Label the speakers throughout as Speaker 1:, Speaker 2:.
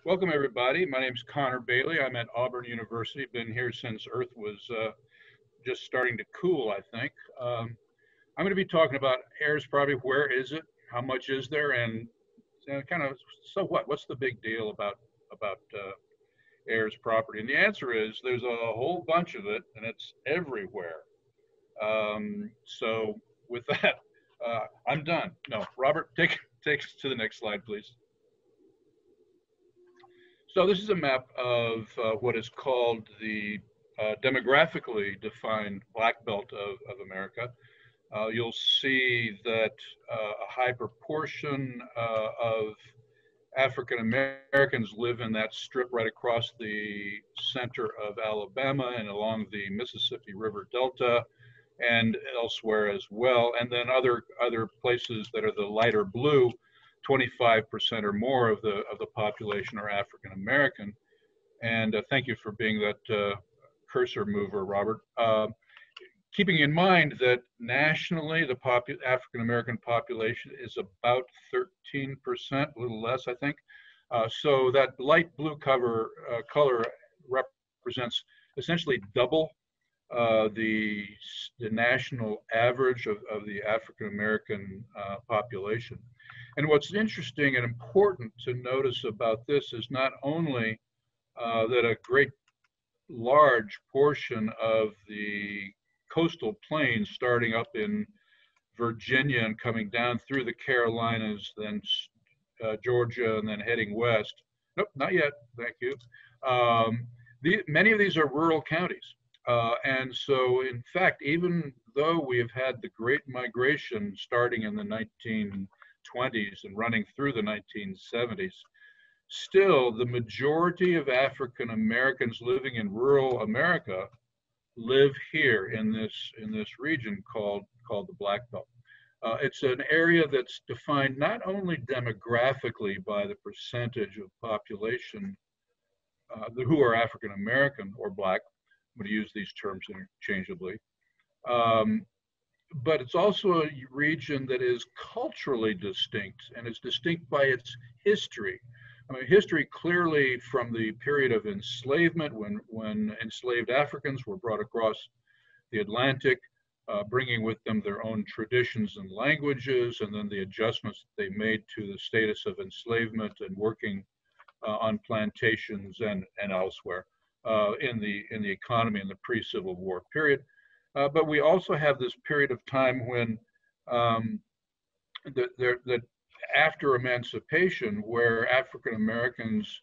Speaker 1: Welcome, everybody. My name is Connor Bailey. I'm at Auburn University. Been here since Earth was just starting to cool, I think. I'm going to be talking about Ayers property. Where is it? How much is there? And kind of, so what? What's the big deal about Ayers property? And the answer is there's a whole bunch of it, and it's everywhere. So with that, I'm done. No, Robert, take us to the next slide, please. So this is a map of what is called the demographically defined black belt of America. You'll see that a high proportion of African Americans live in that strip right across the center of Alabama and along the Mississippi River Delta and elsewhere as well. And then other places that are the lighter blue, 25% or more of the population are African American. And thank you for being that cursor mover, Robert. Keeping in mind that nationally the African American population is about 13%, a little less, I think. So that light blue color represents essentially double the national average of the African American population. And what's interesting and important to notice about this is not only that a great large portion of the coastal plains starting up in Virginia and coming down through the Carolinas, then Georgia, and then heading west. Nope, not yet, thank you. Many of these are rural counties. And so, in fact, even though we have had the Great Migration starting in the 1920s and running through the 1970s, still the majority of African Americans living in rural America live here in this region called the Black Belt. It's an area that's defined not only demographically by the percentage of population who are African American or Black. I'm going to use these terms interchangeably. But it's also a region that is culturally distinct, and it's distinct by its history. I mean, history clearly from the period of enslavement, when enslaved Africans were brought across the Atlantic, bringing with them their own traditions and languages, and then the adjustments they made to the status of enslavement and working on plantations and elsewhere in the economy in the pre-Civil War period. But we also have this period of time when that after emancipation, where African Americans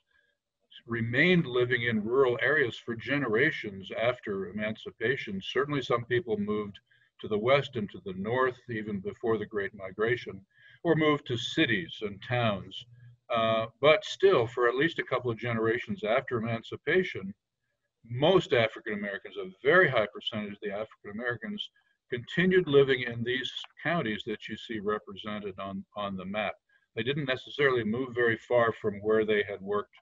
Speaker 1: remained living in rural areas for generations after emancipation. Certainly some people moved to the west and to the north even before the Great Migration, or moved to cities and towns. But still, for at least a couple of generations after emancipation, most African Americans, a very high percentage of the African Americans, continued living in these counties that you see represented on the map. They didn't necessarily move very far from where they had worked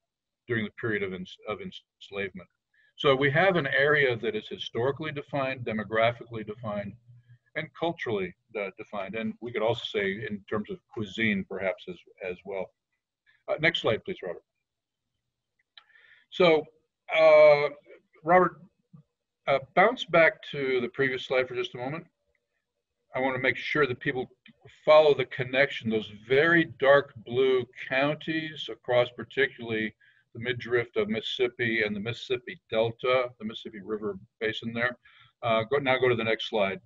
Speaker 1: during the period of enslavement. So we have an area that is historically defined, demographically defined, and culturally defined. And we could also say in terms of cuisine, perhaps as well. Next slide, please, Robert. So, Robert, bounce back to the previous slide for just a moment. I want to make sure that people follow the connection. Those very dark blue counties across particularly the midriff of Mississippi and the Mississippi Delta, the Mississippi River Basin there. Now go to the next slide.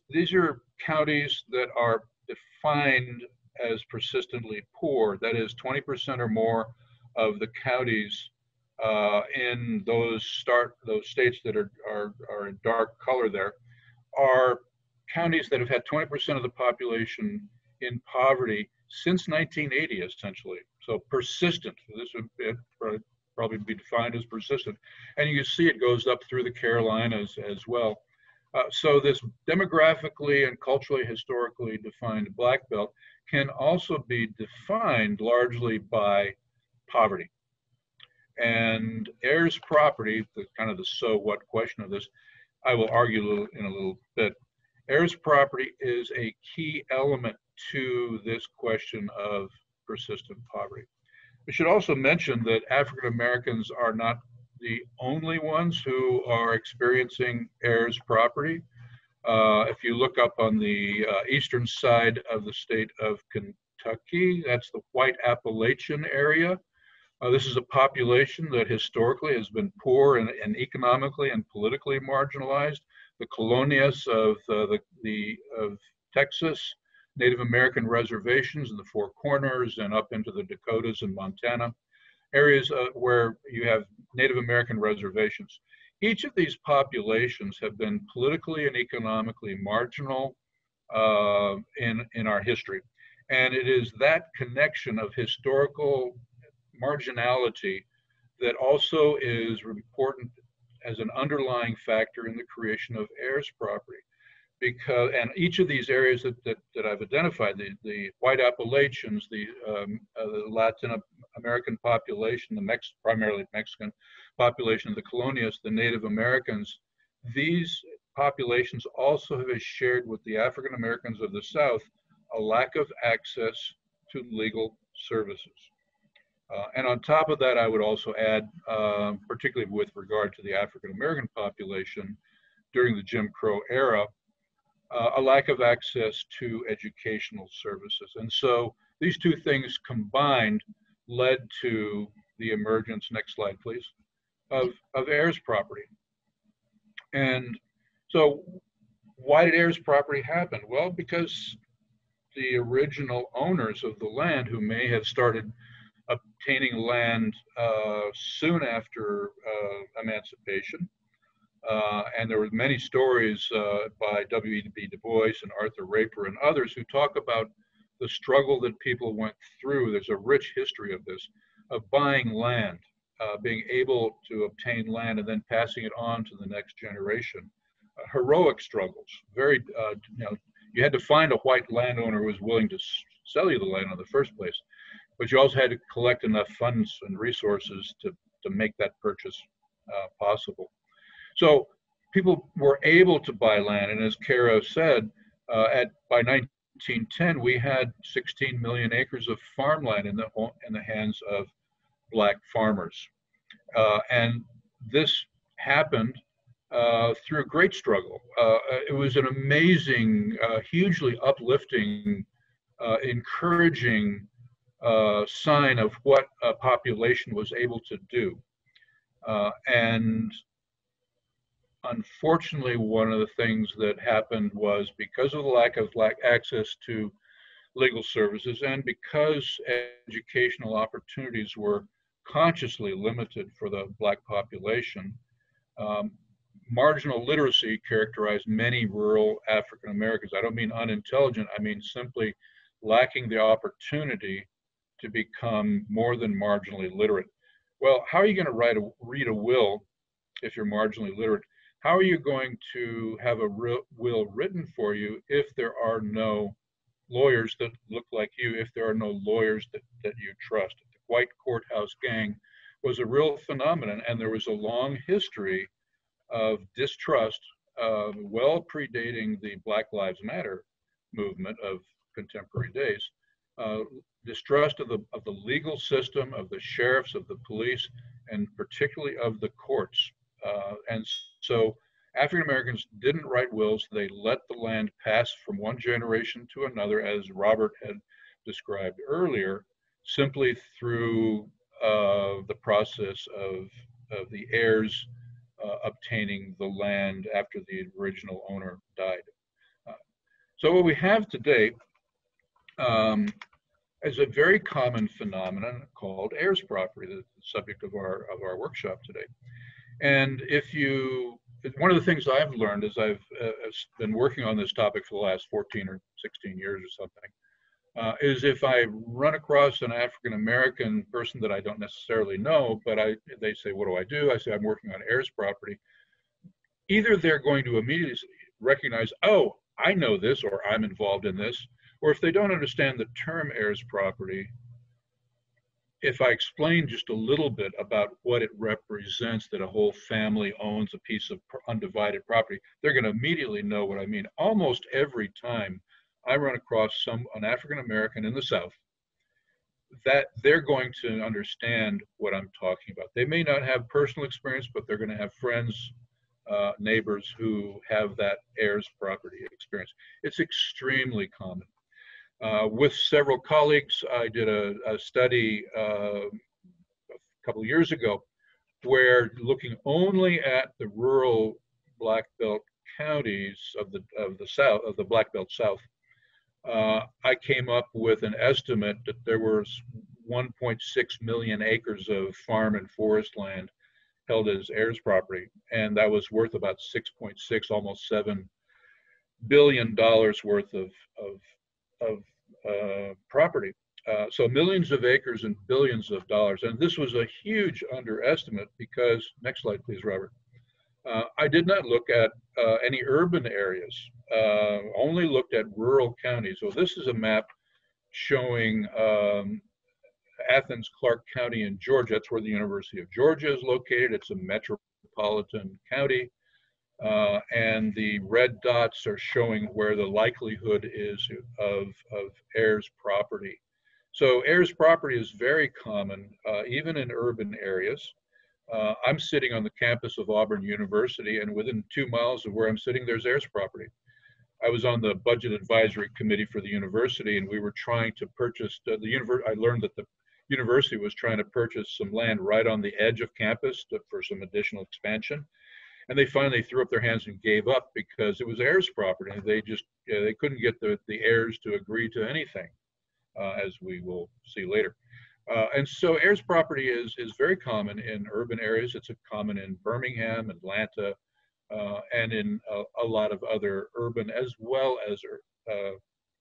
Speaker 1: These are counties that are defined as persistently poor. That is 20% or more of the counties in those states that are in dark color there are counties that have had 20% of the population in poverty since 1980, essentially. So persistent. This would probably be defined as persistent. And you can see it goes up through the Carolinas as well. So this demographically and culturally, historically defined Black Belt can also be defined largely by poverty. And Ayers property, the kind of the so what question of this, I will argue in a little bit. Ayers property is a key element to this question of persistent poverty. We should also mention that African Americans are not the only ones who are experiencing heirs property. If you look up on the eastern side of the state of Kentucky, that's the White Appalachian area. This is a population that historically has been poor and economically and politically marginalized. The colonias of Texas, Native American reservations in the Four Corners and up into the Dakotas and Montana, areas where you have Native American reservations. Each of these populations have been politically and economically marginal in our history. And it is that connection of historical marginality that also is important as an underlying factor in the creation of heirs property. Because, and each of these areas that I've identified, the white Appalachians, the Latin American population, primarily Mexican population, the colonias, the Native Americans, these populations also have shared with the African Americans of the South a lack of access to legal services. And on top of that, I would also add, particularly with regard to the African American population during the Jim Crow era, a lack of access to educational services. And so these two things combined led to the emergence, next slide please, of heirs property. And so why did heirs property happen? Well, because the original owners of the land, who may have started obtaining land soon after emancipation, and there were many stories by W.E.B. Du Bois and Arthur Raper and others who talk about the struggle that people went through. There's a rich history of this, of buying land, being able to obtain land and then passing it on to the next generation. Heroic struggles, very, you had to find a white landowner who was willing to sell you the land in the first place, but you also had to collect enough funds and resources to make that purchase possible. So people were able to buy land, and as Kara said, by 1910 we had 16 million acres of farmland in the hands of Black farmers, and this happened through a great struggle. It was an amazing, hugely uplifting, encouraging sign of what a population was able to do, and unfortunately, one of the things that happened was because of the lack of access to legal services and because educational opportunities were consciously limited for the Black population, marginal literacy characterized many rural African Americans. I don't mean unintelligent, I mean simply lacking the opportunity to become more than marginally literate. Well, how are you going to read a will if you're marginally literate? How are you going to have a will written for you if there are no lawyers that look like you, if there are no lawyers that you trust? The white courthouse gang was a real phenomenon, and there was a long history of distrust, well predating the Black Lives Matter movement of contemporary days. Distrust of the legal system, of the sheriffs, of the police, and particularly of the courts. And so African Americans didn't write wills. They let the land pass from one generation to another, as Robert had described earlier, simply through the process of the heirs obtaining the land after the original owner died. So what we have today is a very common phenomenon called heirs property, the subject of our workshop today. And one of the things I've learned as I've been working on this topic for the last 14 or 16 years or something, is if I run across an African American person that I don't necessarily know, but they say, what do I do? I say, I'm working on heirs property. Either they're going to immediately recognize, oh, I know this, or I'm involved in this, or if they don't understand the term heirs property, if I explain just a little bit about what it represents, that a whole family owns a piece of undivided property, they're going to immediately know what I mean. Almost every time I run across an African American in the South that they're going to understand what I'm talking about. They may not have personal experience, but they're going to have friends, neighbors who have that heirs property experience. It's extremely common. With several colleagues, I did a study a couple of years ago where, looking only at the rural Black Belt counties of the South, of the Black Belt South, I came up with an estimate that there was 1.6 million acres of farm and forest land held as heirs property, and that was worth about 6.6, almost $7 billion worth of property. So millions of acres and billions of dollars. And this was a huge underestimate because, next slide, please, Robert. I did not look at any urban areas, only looked at rural counties. So this is a map showing Athens, Clarke County in Georgia. That's where the University of Georgia is located. It's a metropolitan county. And the red dots are showing where the likelihood is of heirs property. So heirs property is very common, even in urban areas. I'm sitting on the campus of Auburn University, and within 2 miles of where I'm sitting, there's heirs property. I was on the budget advisory committee for the university, and we were trying to purchase I learned that the university was trying to purchase some land right on the edge of campus for some additional expansion. And they finally threw up their hands and gave up because it was heirs property. They just, they couldn't get the heirs to agree to anything, as we will see later. And so heirs property is very common in urban areas. It's common in Birmingham, Atlanta, and in a lot of other urban as well as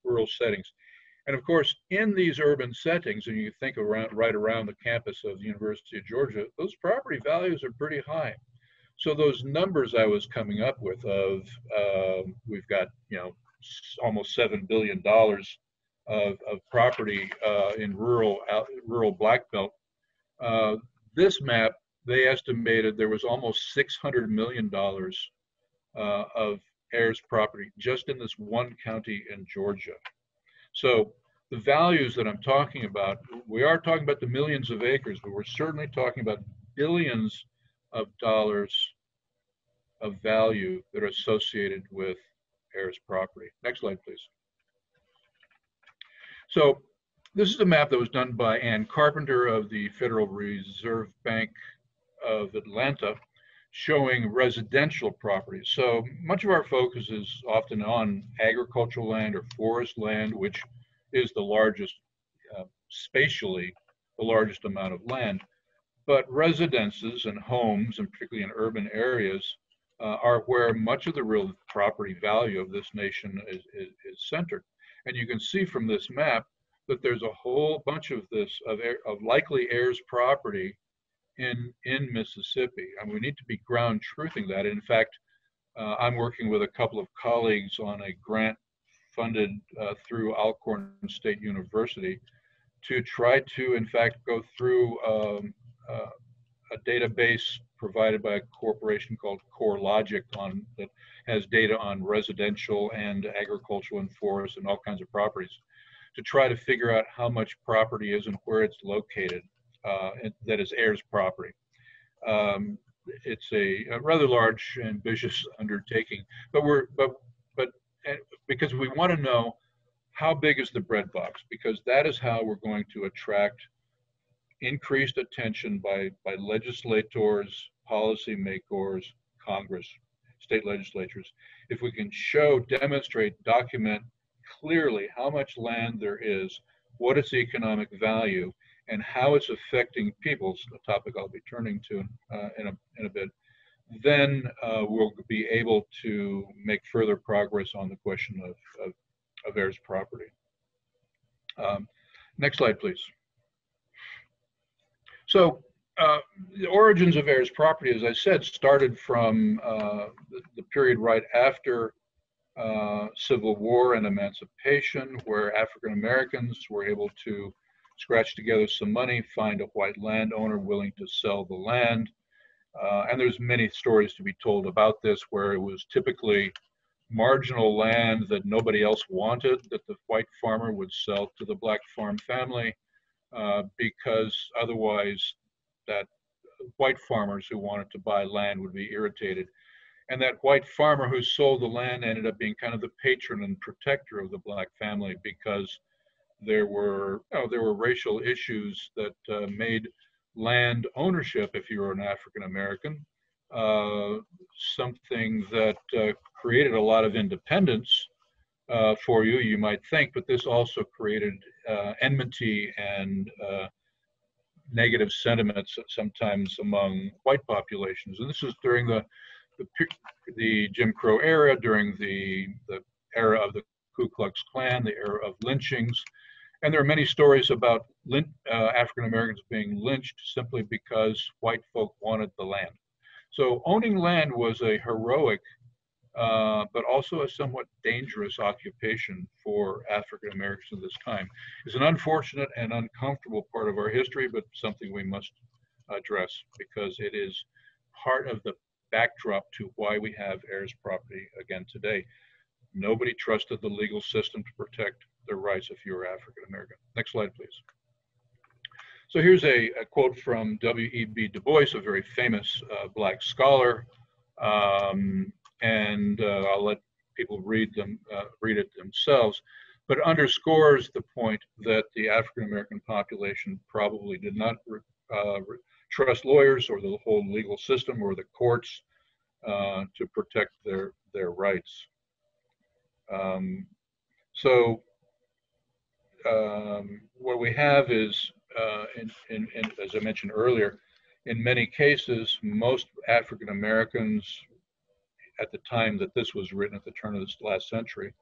Speaker 1: rural settings. And of course, in these urban settings, and you think right around the campus of the University of Georgia, those property values are pretty high. So those numbers I was coming up with of we've got, almost $7 billion of property in rural Black Belt. This map, they estimated there was almost $600 million of heirs property just in this one county in Georgia. So the values that I'm talking about, we are talking about the millions of acres, but we're certainly talking about billions of dollars of value that are associated with heirs property. Next slide, please. So this is a map that was done by Ann Carpenter of the Federal Reserve Bank of Atlanta, showing residential properties. So much of our focus is often on agricultural land or forest land, which is the largest, spatially, the largest amount of land. But residences and homes, and particularly in urban areas, are where much of the real property value of this nation is centered. And you can see from this map that there's a whole bunch of likely heirs property in Mississippi. And we need to be ground truthing that. In fact, I'm working with a couple of colleagues on a grant funded through Alcorn State University to try to, in fact, go through a database provided by a corporation called CoreLogic that has data on residential and agricultural and forest and all kinds of properties, to try to figure out how much property is and where it's located that is heirs property. It's a rather large, ambitious undertaking, but because we want to know how big is the breadbox, because that is how we're going to attract increased attention by legislators, policymakers, Congress, state legislatures. If we can show, demonstrate, document clearly how much land there is, what its economic value, and how it's affecting people, a topic I'll be turning to in a bit, then we'll be able to make further progress on the question of heirs property. Next slide, please. So the origins of heirs property, as I said, started from the period right after Civil War and emancipation, where African Americans were able to scratch together some money, find a white landowner willing to sell the land. And there's many stories to be told about this, where it was typically marginal land that nobody else wanted, that the white farmer would sell to the black farm family. because otherwise that white farmers who wanted to buy land would be irritated. And that white farmer who sold the land ended up being kind of the patron and protector of the black family, because there were, there were racial issues that made land ownership, if you were an African American, something that created a lot of independence for you, you might think, but this also created enmity and negative sentiments sometimes among white populations. And this is during the Jim Crow era, during the era of the Ku Klux Klan, the era of lynchings. And there are many stories about African Americans being lynched simply because white folk wanted the land. So owning land was a heroic, but also a somewhat dangerous occupation for African Americans at this time. It's an unfortunate and uncomfortable part of our history, but something we must address because it is part of the backdrop to why we have heirs property again today. Nobody trusted the legal system to protect their rights if you were African American. Next slide, please. So here's a quote from W.E.B. Du Bois, a very famous black scholar, and I'll let people read it themselves, but it underscores the point that the African American population probably did not trust lawyers or the whole legal system or the courts to protect their rights. What we have is, as I mentioned earlier, in many cases, most African Americans at the time that this was written, at the turn of this last century,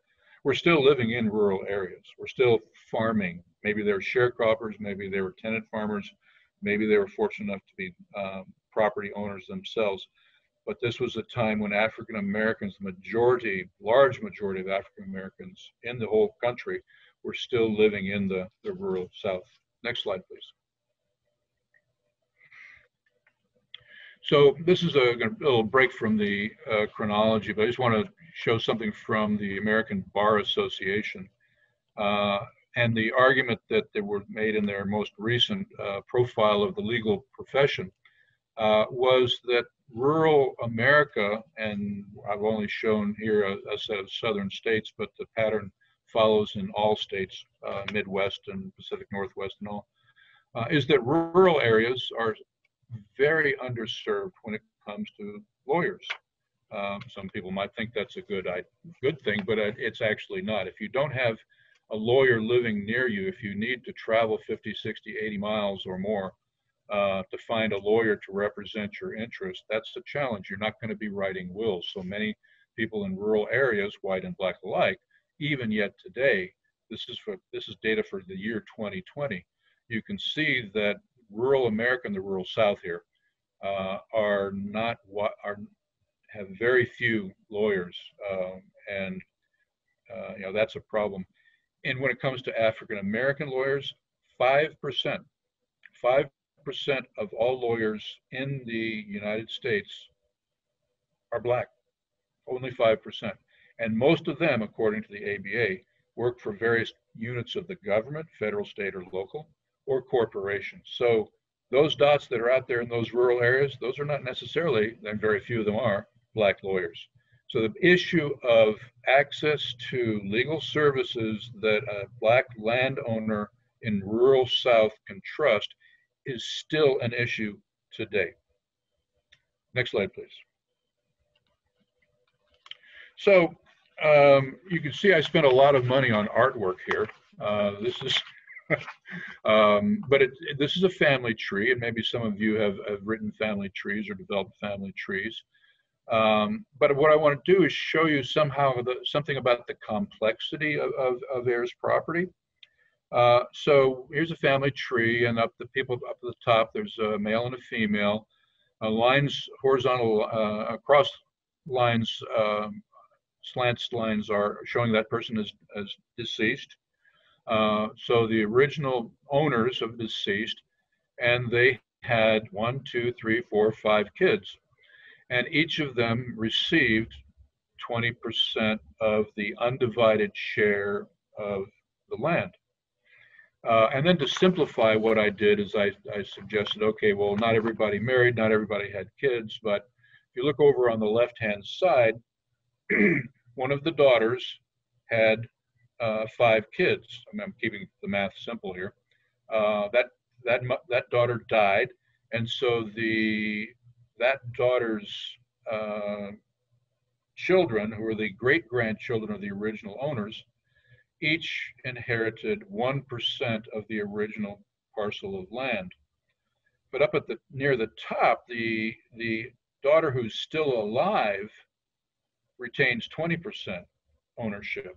Speaker 1: were still living in rural areas. We're still farming. Maybe they were sharecroppers, maybe they were tenant farmers, maybe they were fortunate enough to be property owners themselves. But this was a time when African Americans, the large majority of African Americans in the whole country, were still living in the rural South. Next slide, please. So this is a little break from the chronology, but I just want to show something from the American Bar Association. And the argument that they were made in their most recent profile of the legal profession was that rural America, and I've only shown here a set of southern states, but the pattern follows in all states, Midwest and Pacific Northwest and all, is that rural areas are very underserved when it comes to lawyers. Some people might think that's a good thing, but it's actually not. If you don't have a lawyer living near you, if you need to travel 50, 60, 80 miles or more to find a lawyer to represent your interest, that's a challenge. You're not going to be writing wills. So many people in rural areas, white and black alike, even yet today, this is data for the year 2020. You can see that rural America and the rural South here have very few lawyers, and that's a problem. And when it comes to African American lawyers, 5% of all lawyers in the United States are black, only 5%. And most of them, according to the ABA, work for various units of the government, federal, state, or local, or corporations. So those dots that are out there in those rural areas, those are not necessarily, and very few of them are, black lawyers. So the issue of access to legal services that a black landowner in rural South can trust is still an issue today. Next slide, please. So you can see I spent a lot of money on artwork here. This is, this is a family tree, and maybe some of you have written family trees or developed family trees. But what I want to do is show you something about the complexity of heirs property. So here's a family tree, and up the top, there's a male and a female. Lines, horizontal, across lines, slant lines are showing that person as deceased. So the original owners of deceased, and they had 1, 2, 3, 4, 5 kids. And each of them received 20% of the undivided share of the land. And then to simplify what I did is I suggested, okay, well, not everybody married, not everybody had kids, but if you look over on the left-hand side, one of the daughters had 5 kids. I mean, I'm keeping the math simple here. That daughter died, and so that daughter's children, who were the great grandchildren of the original owners, each inherited 1% of the original parcel of land. But up at the near the top, the daughter who's still alive retains 20% ownership.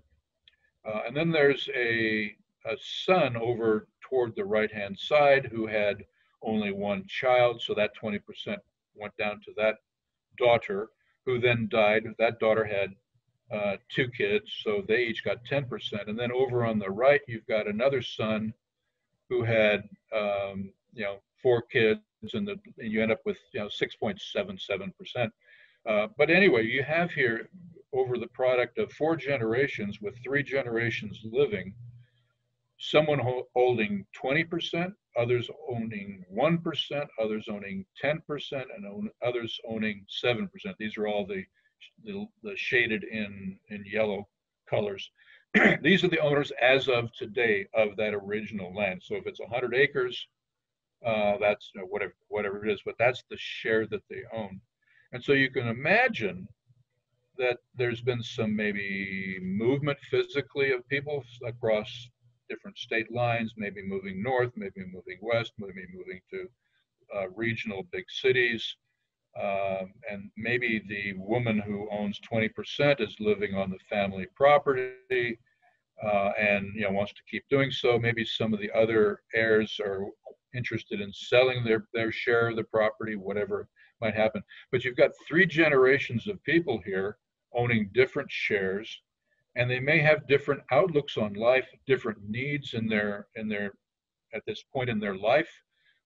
Speaker 1: And then there's a son over toward the right-hand side who had only one child, so that 20% went down to that daughter, who then died. That daughter had 2 kids, so they each got 10%. And then over on the right, you've got another son who had 4 kids, and you end up with 6.77%. But anyway, you have here over the product of 4 generations with 3 generations living, someone holding 20%, others owning 1%, others owning 10%, and others owning 7%. These are all the shaded in yellow colors. These are the owners as of today of that original land. So if it's 100 acres, that's whatever it is, but that's the share that they own. And so you can imagine that there's been some maybe movement physically of people across different state lines, maybe moving north, maybe moving west, maybe moving to regional big cities. And maybe the woman who owns 20% is living on the family property and wants to keep doing so. Maybe some of the other heirs are interested in selling their share of the property, whatever might happen. But you've got 3 generations of people here owning different shares, and they may have different outlooks on life, different needs in their at this point in their life,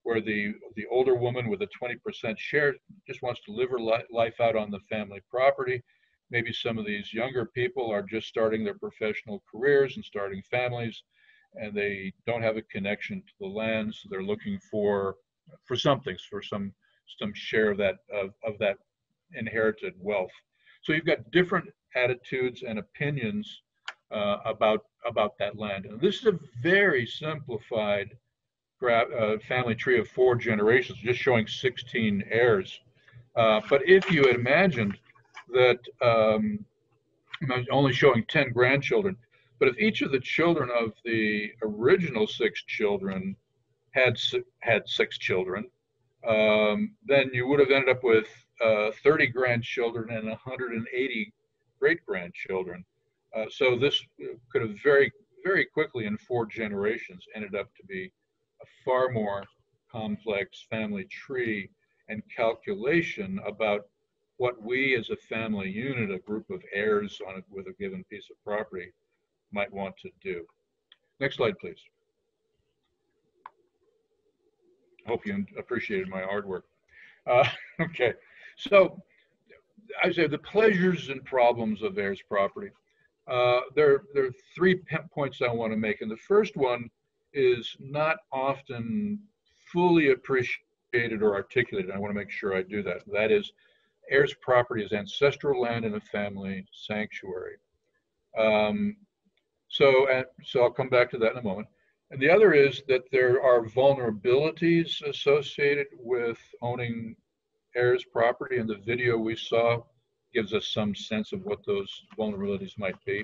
Speaker 1: where the older woman with a 20% share just wants to live her life out on the family property. Maybe some of these younger people are just starting their professional careers and starting families, and they don't have a connection to the land, so they're looking for something, for some share of that inherited wealth. So you've got different attitudes and opinions about that land. And this is a very simplified family tree of 4 generations, just showing 16 heirs. But if you had imagined that, I'm only showing 10 grandchildren, but if each of the children of the original 6 children had 6 children, then you would have ended up with 30 grandchildren and 180 great-grandchildren. So this could have very, very quickly in 4 generations ended up to be a far more complex family tree and calculation about what we as a family unit, a group of heirs on it with a given piece of property, might want to do. Next slide, please. Hope you appreciated my hard work. Okay, so I say the pleasures and problems of heirs property. There are 3 points I want to make, and the first one is not often fully appreciated or articulated. I want to make sure I do that. That is, heirs property is ancestral land in a family sanctuary. So I'll come back to that in a moment. And the other is that there are vulnerabilities associated with owning heirs property, and the video we saw gives us some sense of what those vulnerabilities might be.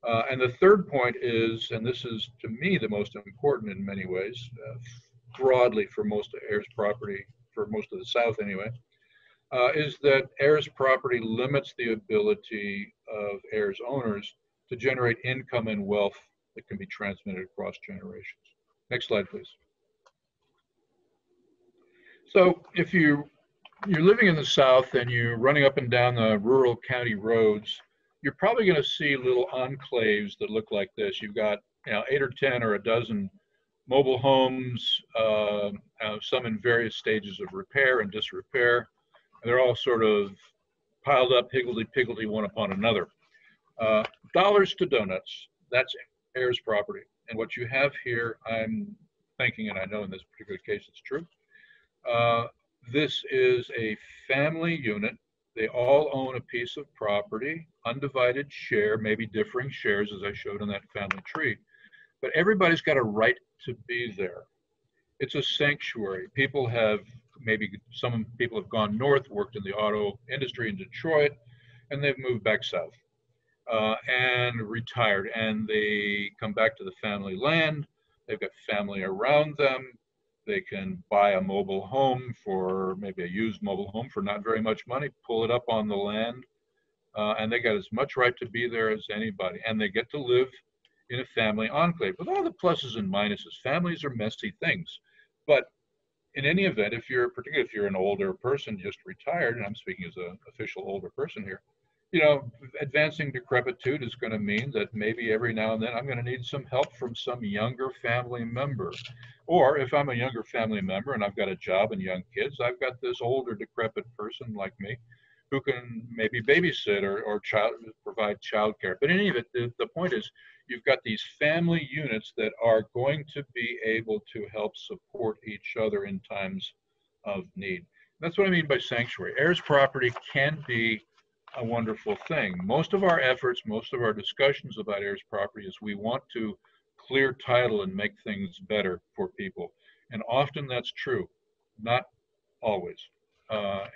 Speaker 1: And the third point is, and this is to me the most important in many ways, broadly for most of heirs property, for most of the South anyway, is that heirs property limits the ability of heirs owners to generate income and wealth that can be transmitted across generations. Next slide, please. So if you're living in the South and you're running up and down the rural county roads, you're probably going to see little enclaves that look like this. You've got 8 or 10 or a dozen mobile homes, some in various stages of repair and disrepair. And they're all sort of piled up higgledy-piggledy one upon another. Dollars to donuts, that's heirs property. And what you have here, I'm thinking, and I know in this particular case it's true, uh, this is a family unit. They all own a piece of property, undivided share, maybe differing shares, as I showed in that family tree. But everybody's got a right to be there. It's a sanctuary. People have, maybe some people have gone north, worked in the auto industry in Detroit, and they've moved back south and retired. And they come back to the family land. They've got family around them. They can buy a mobile home for maybe a used mobile home for not very much money, pull it up on the land, and they got as much right to be there as anybody. And they get to live in a family enclave with all the pluses and minuses. Families are messy things, but in any event, if you're particularly if you're an older person just retired, and I'm speaking as an official older person here, advancing decrepitude is going to mean that maybe every now and then I'm going to need some help from some younger family member. Or if I'm a younger family member and I've got a job and young kids, I've got this older decrepit person like me who can maybe babysit or provide childcare. But in any event, the point is you've got these family units that are going to be able to help support each other in times of need. That's what I mean by sanctuary. Heirs property can be a wonderful thing. Most of our efforts, most of our discussions about heirs property is we want to clear title and make things better for people. And often that's true, not always.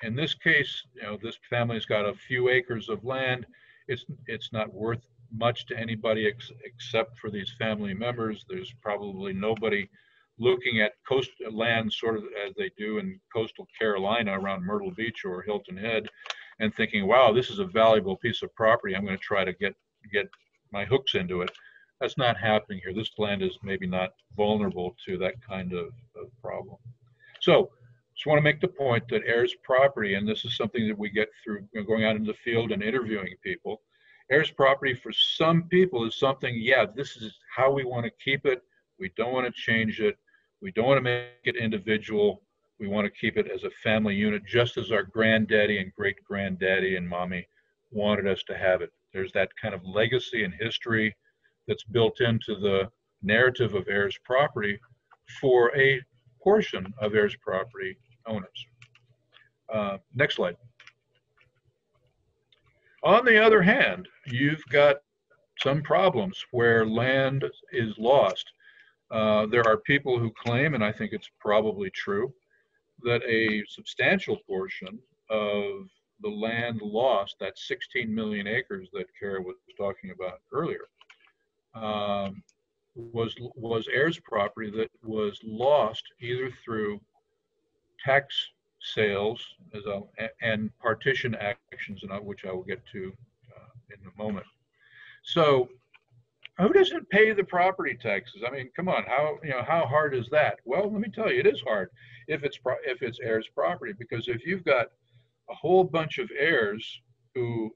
Speaker 1: In this case, this family's got a few acres of land. It's not worth much to anybody except for these family members. There's probably nobody looking at coast land sort of as they do in coastal Carolina around Myrtle Beach or Hilton Head and thinking, wow, this is a valuable piece of property. I'm going to try to get my hooks into it. That's not happening here. This land is maybe not vulnerable to that kind of problem. So just want to make the point that heirs property, and this is something that we get through going out into the field and interviewing people, heirs property for some people is something, yeah, this is how we want to keep it. We don't want to change it. We don't want to make it individual. We want to keep it as a family unit, just as our granddaddy and great granddaddy and mommy wanted us to have it. There's that kind of legacy and history that's built into the narrative of heirs property for a portion of heirs property owners. Next slide. On the other hand, you've got some problems where land is lost. There are people who claim, and I think it's probably true, that a substantial portion of the land lost, that 16 million acres that Kara was talking about earlier, was heirs property that was lost either through tax sales and partition actions, which I will get to in a moment. So who doesn't pay the property taxes? I mean, come on, how hard is that? Well, let me tell you, it is hard if it's heirs property, because if you've got a whole bunch of heirs who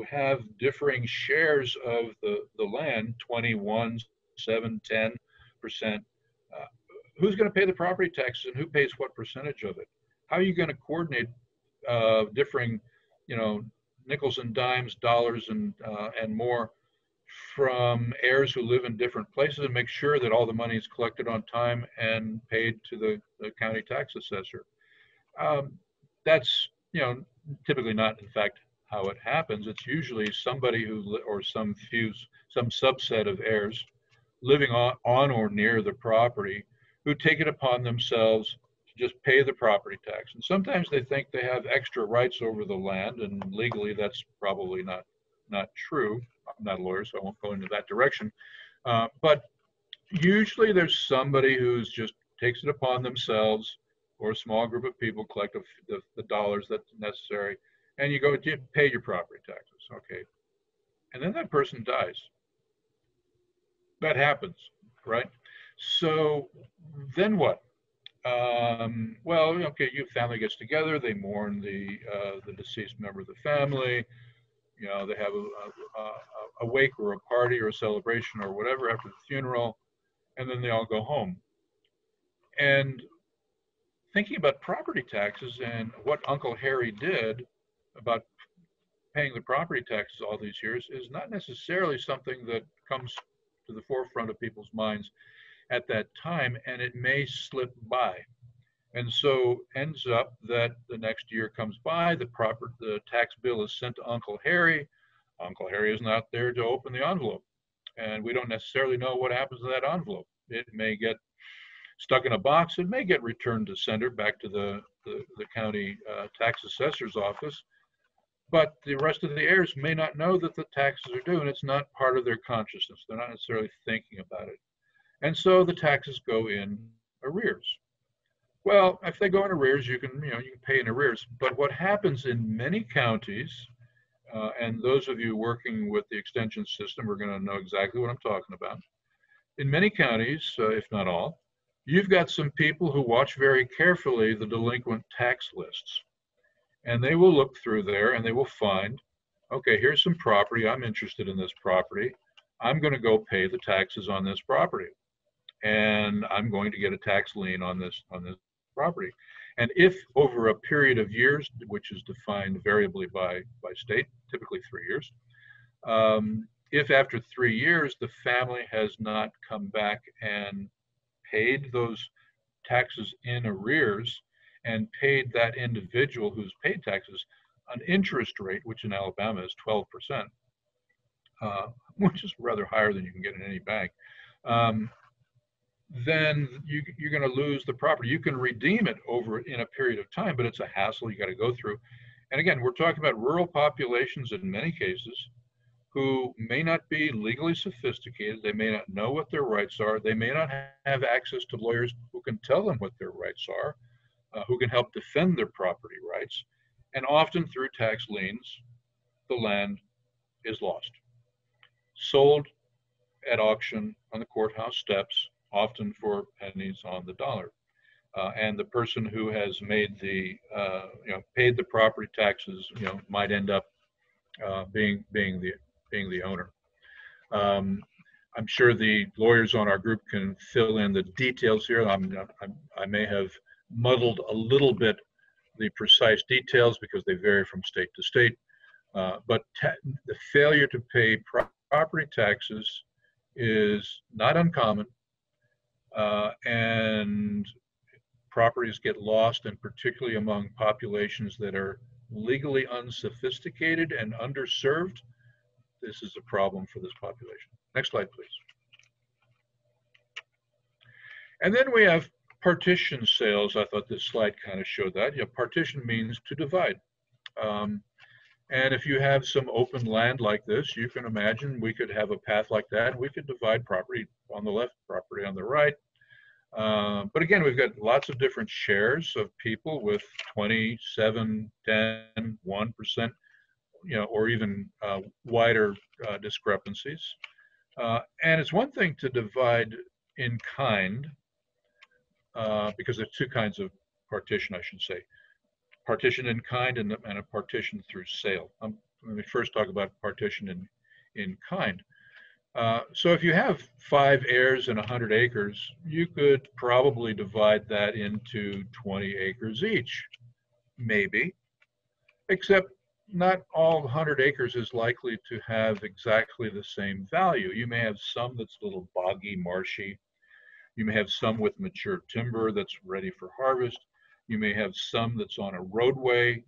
Speaker 1: have differing shares of the land, 21, 7, 10%, who's going to pay the property taxes and who pays what percentage of it? How are you going to coordinate differing, nickels and dimes, dollars and more from heirs who live in different places and make sure that all the money is collected on time and paid to the county tax assessor? That's typically not, in fact, how it happens. It's usually somebody or some subset of heirs living on or near the property who take it upon themselves to just pay the property tax. And sometimes they think they have extra rights over the land, and legally that's probably not true. I'm not a lawyer, so I won't go into that direction. But usually there's somebody who's just takes it upon themselves, or a small group of people collect the dollars that's necessary, and you go to pay your property taxes, okay? And then that person dies. That happens, right? So then what? Well, okay, your family gets together, they mourn the deceased member of the family. They have a wake or a party or a celebration or whatever after the funeral, and then they all go home. And thinking about property taxes and what Uncle Harry did about paying the property taxes all these years is not necessarily something that comes to to the forefront of people's minds at that time, and it may slip by. And so ends up that the next year comes by, the tax bill is sent to Uncle Harry. Uncle Harry is not there to open the envelope. And we don't necessarily know what happens to that envelope. It may get stuck in a box. It may get returned to sender back to the county tax assessor's office. But the rest of the heirs may not know that the taxes are due, and it's not part of their consciousness. They're not necessarily thinking about it. And so the taxes go in arrears. Well, if they go in arrears, you can pay in arrears. But what happens in many counties, and those of you working with the extension system are going to know exactly what I'm talking about. In many counties, if not all, you've got some people who watch very carefully the delinquent tax lists. And they will look through there and they will find, okay, here's some property. I'm interested in this property. I'm going to go pay the taxes on this property. And I'm going to get a tax lien on this property. And if over a period of years, which is defined variably by state, typically 3 years, if after 3 years the family has not come back and paid those taxes in arrears and paid that individual who's paid taxes an interest rate, which in Alabama is 12%, which is rather higher than you can get in any bank, then you're going to lose the property. You can redeem it over in a period of time, but it's a hassle you got to go through. And again, we're talking about rural populations in many cases who may not be legally sophisticated. They may not know what their rights are. They may not have access to lawyers who can tell them what their rights are, who can help defend their property rights. And often through tax liens, the land is lost, sold at auction on the courthouse steps, often for pennies on the dollar. And the person who has made paid the property taxes, might end up being the owner. I'm sure the lawyers on our group can fill in the details here. I may have muddled a little bit the precise details because they vary from state to state. But the failure to pay property taxes is not uncommon, and properties get lost, and particularly among populations that are legally unsophisticated and underserved. This is a problem for this population. Next slide, please. And then we have partition sales. I thought this slide kind of showed that. Partition means to divide. And if you have some open land like this, you can imagine we could have a path like that. We could divide property on the left, property on the right. But again, we've got lots of different shares of people with 27, 10, 1%, or even wider discrepancies. And it's one thing to divide in kind, because there's two kinds of partition, I should say. Partition in kind and a partition through sale. Let me first talk about partition in kind. So if you have 5 heirs and 100 acres, you could probably divide that into 20 acres each, maybe, except not all 100 acres is likely to have exactly the same value. You may have some that's a little boggy, marshy. You may have some with mature timber that's ready for harvest. You may have some that's on a roadway,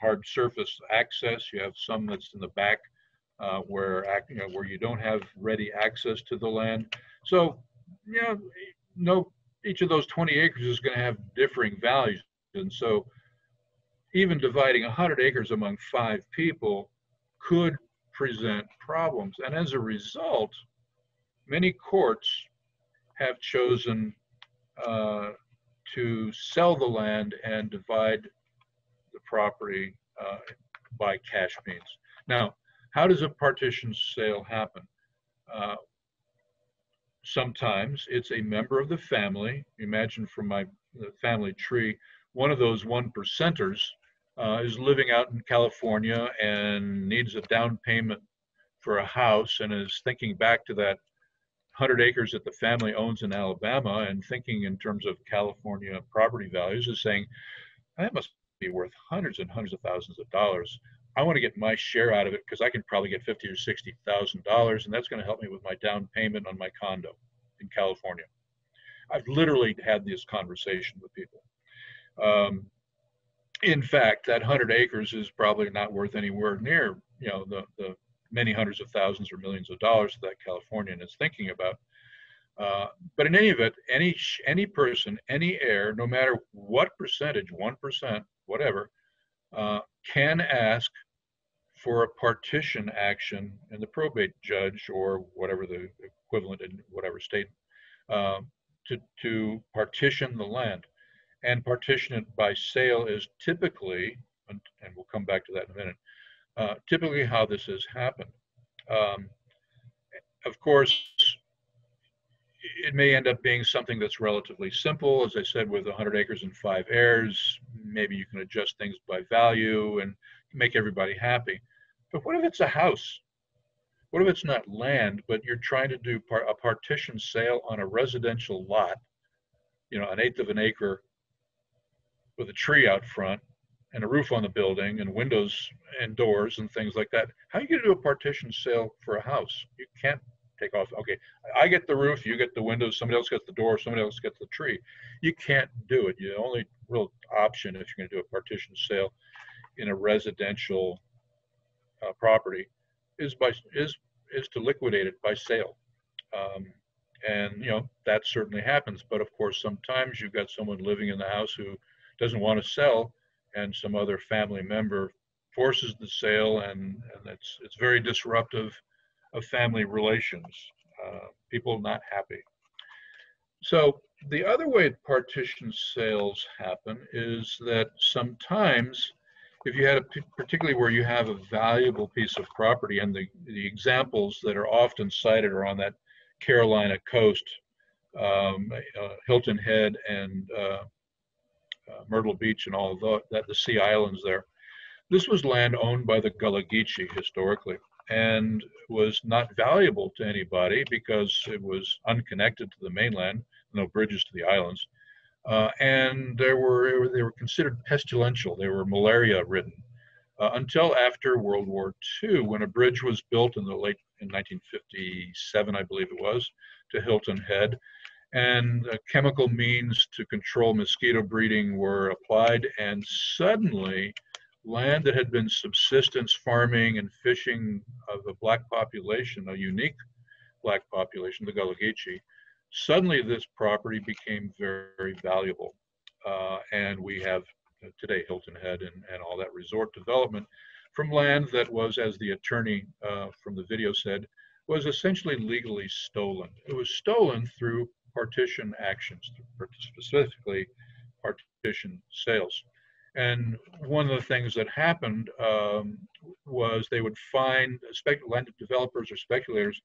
Speaker 1: hard surface access. You have some that's in the back where you don't have ready access to the land. So, each of those 20 acres is going to have differing values. And so even dividing 100 acres among 5 people could present problems. And as a result, many courts have chosen to sell the land and divide the property by cash means. Now, how does a partition sale happen? Sometimes it's a member of the family. Imagine from my family tree, one of those 1%ers is living out in California and needs a down payment for a house and is thinking back to that 100 acres that the family owns in Alabama and thinking in terms of California property values, is saying, that must be worth hundreds and hundreds of thousands of dollars. I want to get my share out of it because I can probably get $50,000 or $60,000, and that's going to help me with my down payment on my condo in California. I've literally had this conversation with people. Um, in fact, that 100 acres is probably not worth anywhere near, the many hundreds of thousands or millions of dollars that Californian is thinking about. But in any event, any person, any heir, no matter what percentage, 1%, whatever, can ask for a partition action in the probate judge or whatever the equivalent in whatever state, uh, to partition the land. And partition it by sale is typically, and we'll come back to that in a minute, typically how this has happened. Um, of course, it may end up being something that's relatively simple. As I said, with 100 acres and 5 heirs, maybe you can adjust things by value and make everybody happy. But what if it's a house? What if it's not land, but you're trying to do a partition sale on a residential lot, an eighth of an acre with a tree out front and a roof on the building and windows and doors and things like that? How are you going to do a partition sale for a house? You can't take off. Okay, I get the roof, you get the windows, somebody else gets the door, somebody else gets the tree. You can't do it. The only real option if you're going to do a partition sale in a residential property is to liquidate it by sale. And that certainly happens. But of course, sometimes you've got someone living in the house who doesn't want to sell, and some other family member forces the sale, and it's very disruptive of family relations. People not happy. So the other way partition sales happen is that sometimes, if you had particularly where you have a valuable piece of property, and the examples that are often cited are on that Carolina coast, Hilton Head and Myrtle Beach and all of the Sea Islands there. This was land owned by the Gullah Geechee historically, and was not valuable to anybody because it was unconnected to the mainland, no bridges to the islands, and they were considered pestilential. They were malaria ridden until after World War II, when a bridge was built in 1957, I believe it was, to Hilton Head, and chemical means to control mosquito breeding were applied, and suddenly land that had been subsistence farming and fishing of a black population, a unique black population, the Gullah Geechee, suddenly this property became very, very valuable. And we have today Hilton Head and all that resort development from land that was, as the attorney from the video said, was essentially legally stolen. It was stolen through partition actions, specifically partition sales. And one of the things that happened was they would find, land developers or speculators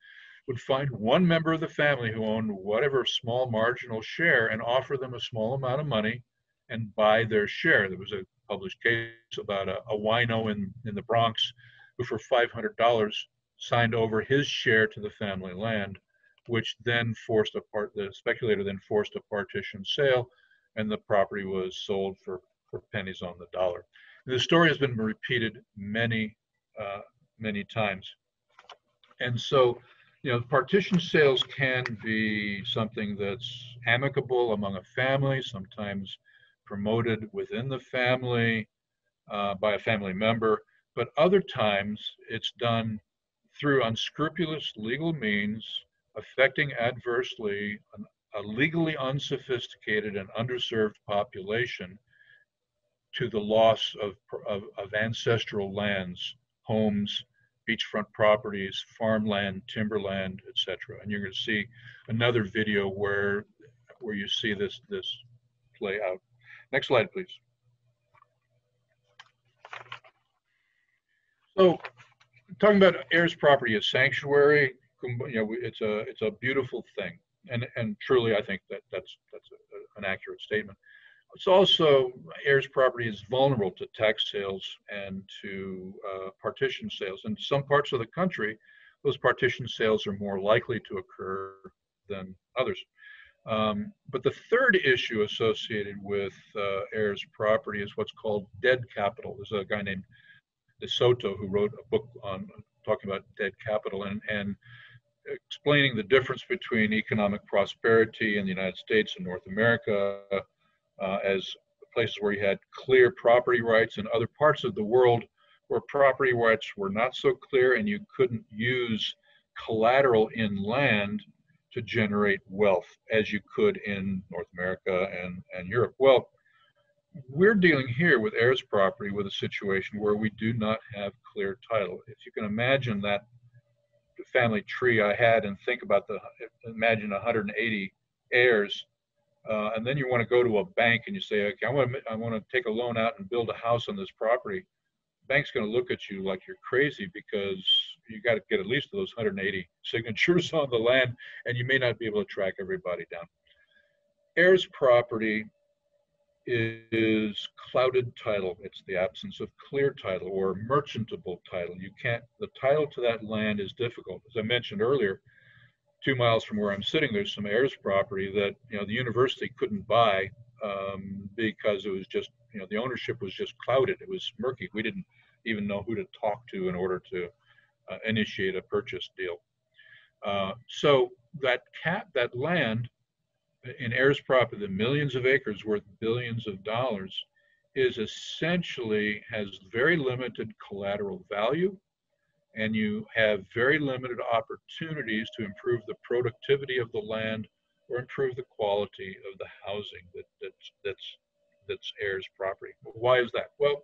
Speaker 1: would find one member of the family who owned whatever small marginal share and offer them a small amount of money and buy their share. There was a published case about a wino in the Bronx who for $500 signed over his share to the family land, which then the speculator then forced a partition sale, and the property was sold for pennies on the dollar. And the story has been repeated many, many times. And so, partition sales can be something that's amicable among a family, sometimes promoted within the family by a family member, but other times it's done through unscrupulous legal means, affecting adversely a legally unsophisticated and underserved population to the loss of ancestral lands, homes, beachfront properties, farmland, timberland, etc. And you're going to see another video where you see this play out. Next slide, please. So, talking about heirs property as sanctuary, it's a beautiful thing, and truly, I think that's an accurate statement. It's also, heirs property is vulnerable to tax sales and to partition sales. In some parts of the country, those partition sales are more likely to occur than others. But the third issue associated with heirs property is what's called dead capital. There's a guy named DeSoto, who wrote a book on talking about dead capital and explaining the difference between economic prosperity in the United States and North America as places where you had clear property rights, and other parts of the world where property rights were not so clear and you couldn't use collateral in land to generate wealth as you could in North America and Europe. Well, we're dealing here with heirs property with a situation where we do not have clear title. If you can imagine that family tree I had and think about imagine 180 heirs, and then you want to go to a bank and you say, okay, I want to take a loan out and build a house on this property. The bank's going to look at you like you're crazy because you got to get at least those 180 signatures on the land, and you may not be able to track everybody down. Heirs property is clouded title. It's the absence of clear title or merchantable title. The title to that land is difficult. As I mentioned earlier, 2 miles from where I'm sitting, there's some heirs property that the university couldn't buy because it was just, the ownership was just clouded. It was murky. We didn't even know who to talk to in order to initiate a purchase deal. So that land in heirs property, the millions of acres worth billions of dollars, is essentially has very limited collateral value, and you have very limited opportunities to improve the productivity of the land or improve the quality of the housing that's heirs property. Why is that? Well,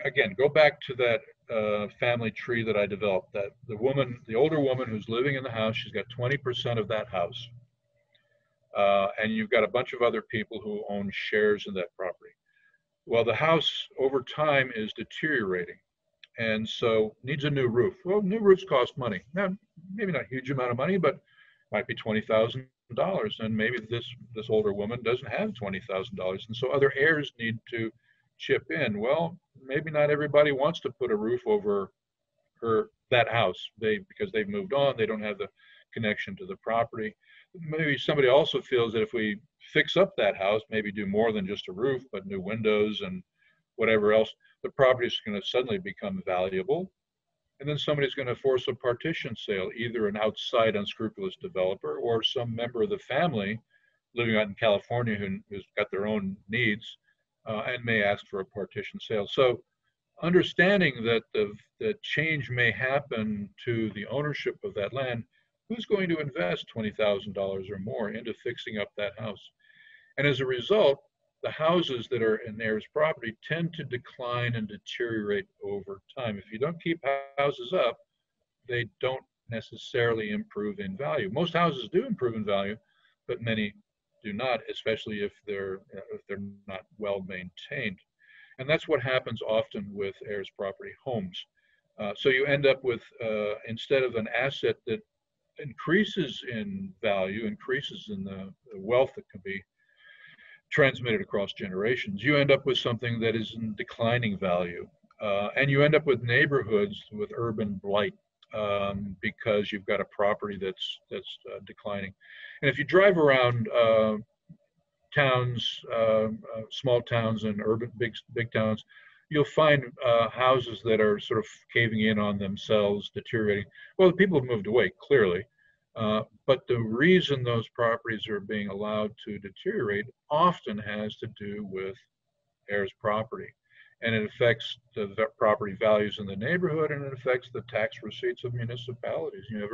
Speaker 1: again, go back to that family tree that I developed. That the older woman who's living in the house, she's got 20% of that house. And you've got a bunch of other people who own shares in that property. Well, the house over time is deteriorating, and so needs a new roof. Well, new roofs cost money. Now, maybe not a huge amount of money, but might be $20,000, and maybe this older woman doesn't have $20,000, and so other heirs need to chip in. Well, maybe not everybody wants to put a roof over that house. Because they've moved on, they don't have the connection to the property. Maybe somebody also feels that if we fix up that house, maybe do more than just a roof, but new windows and whatever else, the property is going to suddenly become valuable. And then somebody's going to force a partition sale, either an outside unscrupulous developer or some member of the family living out in California who's got their own needs and may ask for a partition sale. So understanding that the change may happen to the ownership of that land, who's going to invest $20,000 or more into fixing up that house? And as a result, the houses that are in heirs property tend to decline and deteriorate over time. If you don't keep houses up, they don't necessarily improve in value. Most houses do improve in value, but many do not, especially if they're not well maintained. And that's what happens often with heirs property homes. So you end up with, instead of an asset that increases in value, increases in the wealth that can be transmitted across generations, you end up with something that is in declining value. And you end up with neighborhoods with urban blight because you've got a property that's declining. And if you drive around towns, small towns and urban big towns, you'll find houses that are sort of caving in on themselves, deteriorating. Well, the people have moved away, clearly. But the reason those properties are being allowed to deteriorate often has to do with heirs property. And it affects the property values in the neighborhood, and it affects the tax receipts of municipalities. You have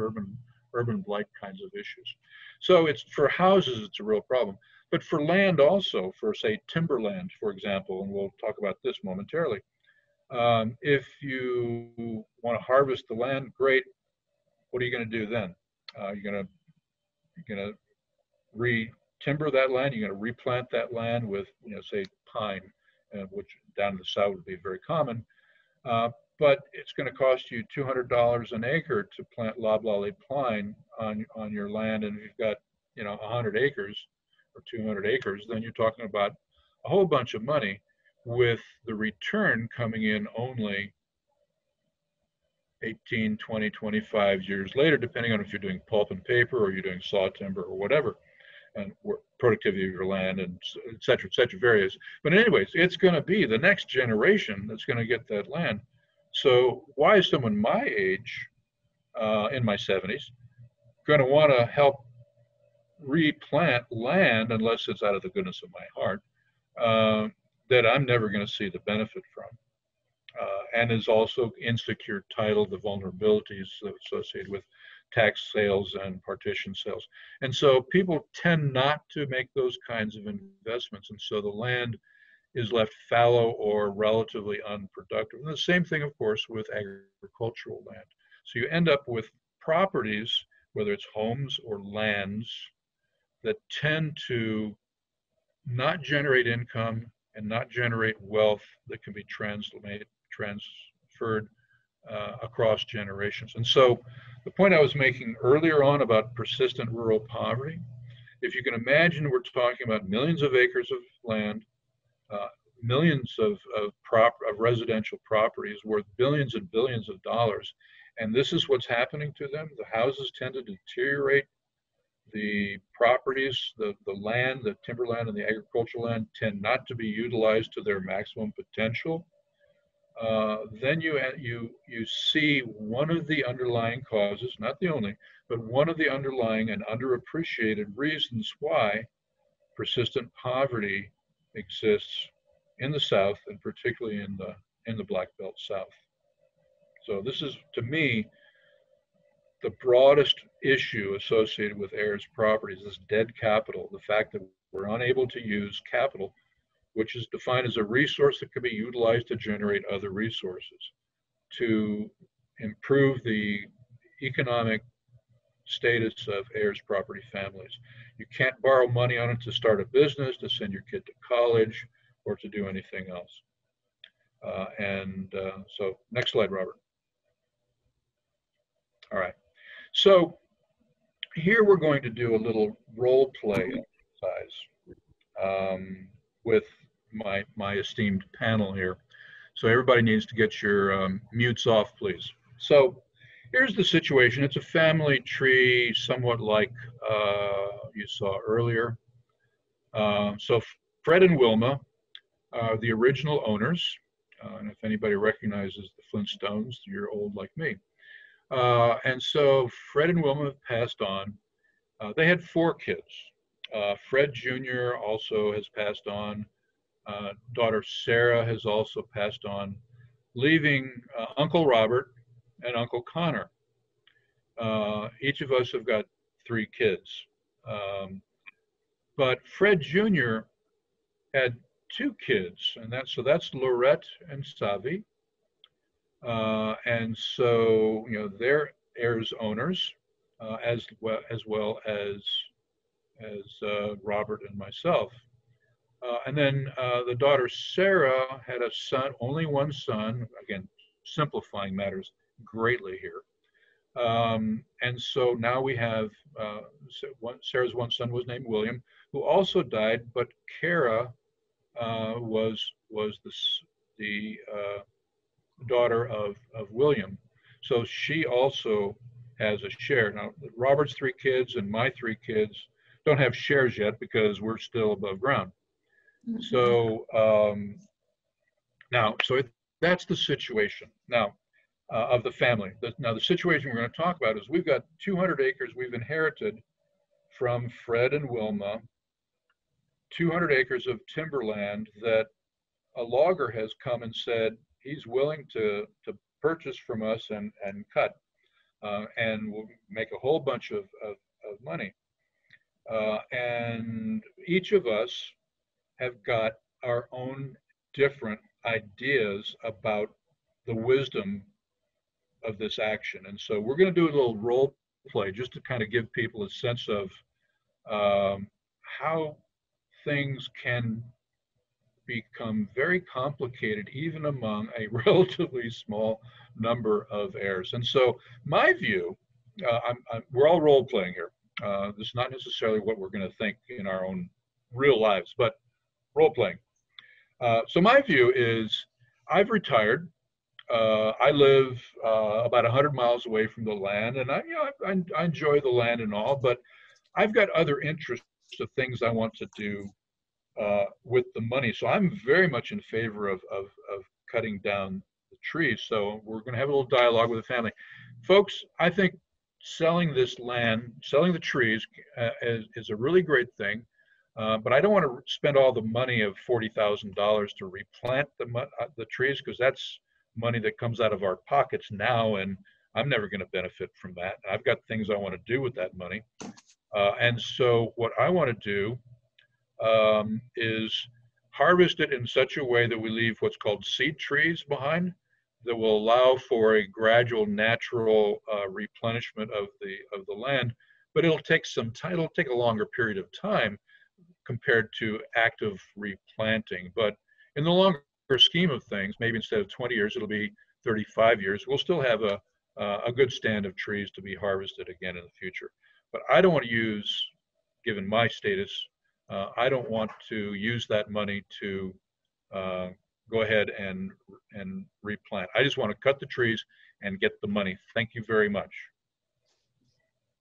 Speaker 1: urban blight kinds of issues. So it's for houses, it's a real problem. But for land also, for say timberland, for example, and we'll talk about this momentarily. If you want to harvest the land, great. What are you going to do then? You're going to re-timber that land. You're going to replant that land with, say pine, which down in the south would be very common. But it's going to cost you $200 an acre to plant loblolly pine on your land, and if you've got 100 acres or 200 acres, then you're talking about a whole bunch of money, with the return coming in only 18, 20, 25 years later, depending on if you're doing pulp and paper or you're doing saw timber or whatever, and productivity of your land, and et cetera, various. But anyways, it's going to be the next generation that's going to get that land. So why is someone my age, in my 70s, going to want to help replant land unless it's out of the goodness of my heart, uh, that I'm never going to see the benefit from? And is also insecure title, the vulnerabilities associated with tax sales and partition sales. And so people tend not to make those kinds of investments. And so the land is left fallow or relatively unproductive. And the same thing, of course, with agricultural land. So you end up with properties, whether it's homes or lands, that tend to not generate income and not generate wealth that can be transferred across generations. And so the point I was making earlier on about persistent rural poverty, if you can imagine, we're talking about millions of acres of land, millions of residential properties worth billions and billions of dollars. And this is what's happening to them. The houses tend to deteriorate. The properties, the land, the timberland and the agricultural land tend not to be utilized to their maximum potential. Then you see one of the underlying causes, not the only, but one of the underlying and underappreciated reasons why persistent poverty exists in the South, and particularly in the Black Belt South. So this is, to me, the broadest issue associated with heirs properties, this dead capital, the fact that we're unable to use capital, which is defined as a resource that can be utilized to generate other resources, to improve the economic status of heirs property families. You can't borrow money on it to start a business, to send your kid to college, or to do anything else. So next slide, Robert. All right. So here we're going to do a little role play exercise with my esteemed panel here. So everybody needs to get your mutes off, please. So here's the situation. It's a family tree, somewhat like you saw earlier. So Fred and Wilma are the original owners. And if anybody recognizes the Flintstones, you're old like me. And so Fred and Wilma have passed on. They had 4 kids. Fred Jr. also has passed on. Daughter Sarah has also passed on, leaving Uncle Robert and Uncle Connor. Each of us have got 3 kids. But Fred Jr. had 2 kids, and that's Lorette and Savi. And so, they're heirs owners, as well as Robert and myself. And then the daughter Sarah had a son, only one son, again, simplifying matters greatly here. And so now we have, Sarah's one son was named William, who also died, but Kara was the daughter of William. So she also has a share. Now, Robert's 3 kids and my 3 kids don't have shares yet because we're still above ground. So that's the situation now of the family. Now the situation we're going to talk about is we've got 200 acres we've inherited from Fred and Wilma, 200 acres of timberland that a logger has come and said he's willing to purchase from us and cut, and we'll make a whole bunch of money. And each of us have got our own different ideas about the wisdom of this action. And so we're going to do a little role play just to kind of give people a sense of how things can become very complicated even among a relatively small number of heirs. And so my view, we're all role playing here. This is not necessarily what we're going to think in our own real lives, but role playing. So my view is I've retired. I live about 100 miles away from the land, and I enjoy the land and all, but I've got other interests of things I want to do with the money. So I'm very much in favor of cutting down the trees. So we're going to have a little dialogue with the family. Folks, I think selling this land, selling the trees is a really great thing. But I don't want to spend all the money of $40,000 to replant the trees, because that's money that comes out of our pockets now, and I'm never going to benefit from that. I've got things I want to do with that money. And so what I want to do is harvest it in such a way that we leave what's called seed trees behind, that will allow for a gradual natural replenishment of the land. But it'll take some time, it'll take a longer period of time compared to active replanting. But in the longer scheme of things, maybe instead of 20 years, it'll be 35 years. We'll still have a good stand of trees to be harvested again in the future. But I don't want to use, given my status, I don't want to use that money to go ahead and replant. I just want to cut the trees and get the money. Thank you very much.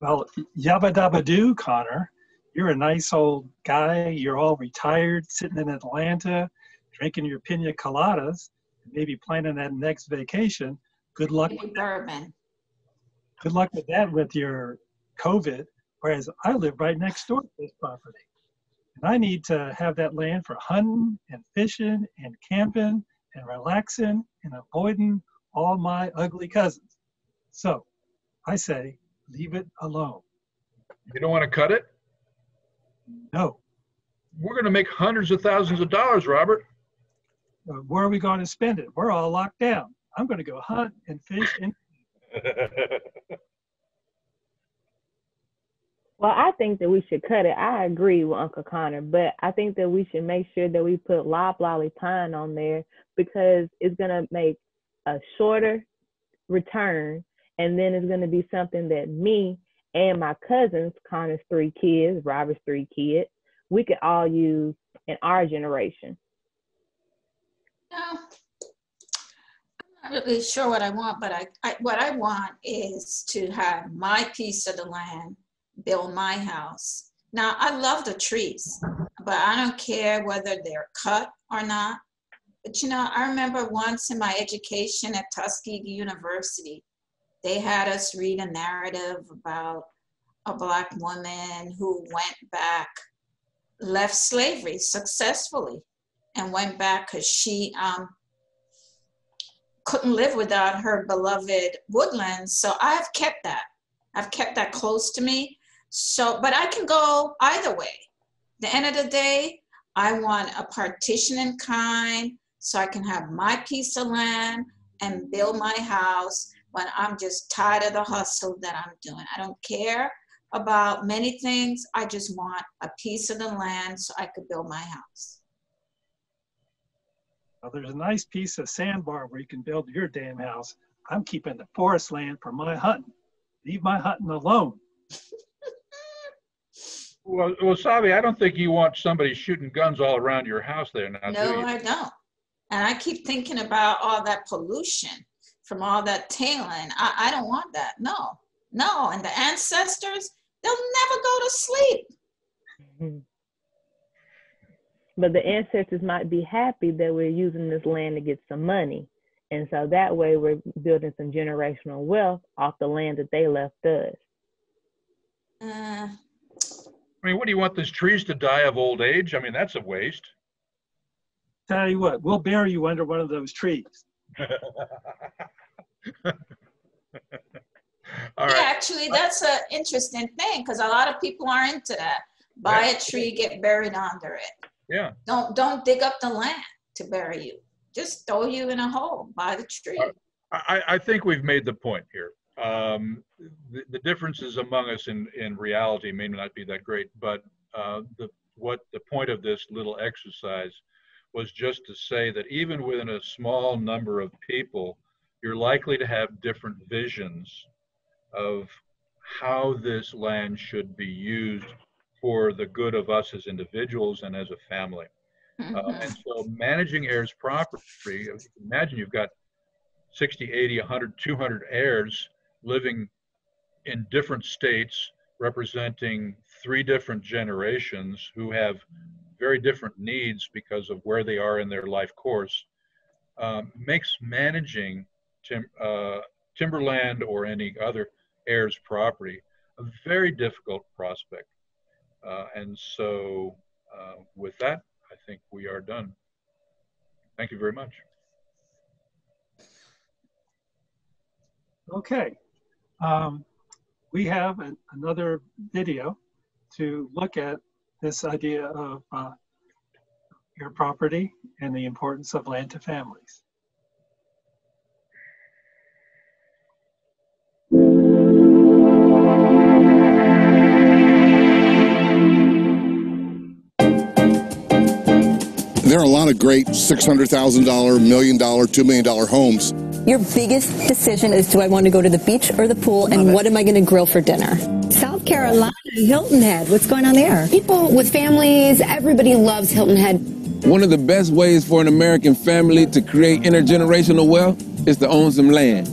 Speaker 2: Well, yabba dabba do, Connor. You're a nice old guy. You're all retired, sitting in Atlanta, drinking your pina coladas, maybe planning that next vacation. Good luck with
Speaker 3: bourbon.
Speaker 2: Good luck with that with your COVID. Whereas I live right next door to this property. And I need to have that land for hunting and fishing and camping and relaxing and avoiding all my ugly cousins. So I say, leave it alone.
Speaker 1: You don't want to cut it?
Speaker 2: No.
Speaker 1: We're going to make hundreds of thousands of dollars, Robert.
Speaker 2: Where are we going to spend it? We're all locked down. I'm going to go hunt and fish.
Speaker 4: Well, I think that we should cut it. I agree with Uncle Connor, but I think that we should make sure that we put loblolly pine on there, because it's going to make a shorter return, and then it's going to be something that me and my cousins, Connor's 3 kids, Robert's 3 kids, we could all use in our generation.
Speaker 3: No, I'm not really sure what I want, but what I want is to have my piece of the land, build my house. Now, I love the trees, but I don't care whether they're cut or not. But you know, I remember once in my education at Tuskegee University, they had us read a narrative about a Black woman who went back, left slavery successfully, and went back because she couldn't live without her beloved woodlands. So I've kept that. I've kept that close to me. So, but I can go either way. At the end of the day, I want a partition in kind so I can have my piece of land and build my house when I'm just tired of the hustle that I'm doing. I don't care about many things. I just want a piece of the land so I could build my house.
Speaker 2: Well, there's a nice piece of sandbar where you can build your damn house. I'm keeping the forest land for my hunting. Leave my hunting alone.
Speaker 1: Well, Sabi, I don't think you want somebody shooting guns all around your house there now,
Speaker 3: no,
Speaker 1: do you?
Speaker 3: I don't. And I keep thinking about all that pollution from all that tailing. I don't want that. No, no. And the ancestors, they'll never go to sleep.
Speaker 4: Mm-hmm. But the ancestors might be happy that we're using this land to get some money. And so that way we're building some generational wealth off the land that they left us.
Speaker 1: I mean, what do you want these trees to die of old age? I mean, that's a waste.
Speaker 2: Tell you what, we'll bury you under one of those trees.
Speaker 1: All right.
Speaker 3: Yeah, actually, that's an interesting thing because a lot of people are into that. Buy a tree, get buried under it.
Speaker 1: Yeah.
Speaker 3: Don't dig up the land to bury you. Just throw you in a hole. Buy the tree.
Speaker 1: I think we've made the point here. The differences among us in reality may not be that great, but the point of this little exercise was just to say that even within a small number of people, you're likely to have different visions of how this land should be used for the good of us as individuals and as a family. And so managing heirs property, imagine you've got 60, 80, 100, 200 heirs living in different states, representing 3 different generations who have very different needs because of where they are in their life course. makes managing timberland or any other heirs property a very difficult prospect. And so with that, I think we are done. Thank you very much.
Speaker 2: Okay. We have another video to look at this idea of your property and the importance of land to families.
Speaker 5: There are a lot of great $600,000, $1 million, $2 million homes.
Speaker 6: Your biggest decision is, do I want to go to the beach or the pool, and what am I going to grill for dinner?
Speaker 7: South Carolina, Hilton Head, what's going on there? People with families, everybody loves Hilton Head.
Speaker 8: One of the best ways for an American family to create intergenerational wealth is to own some land.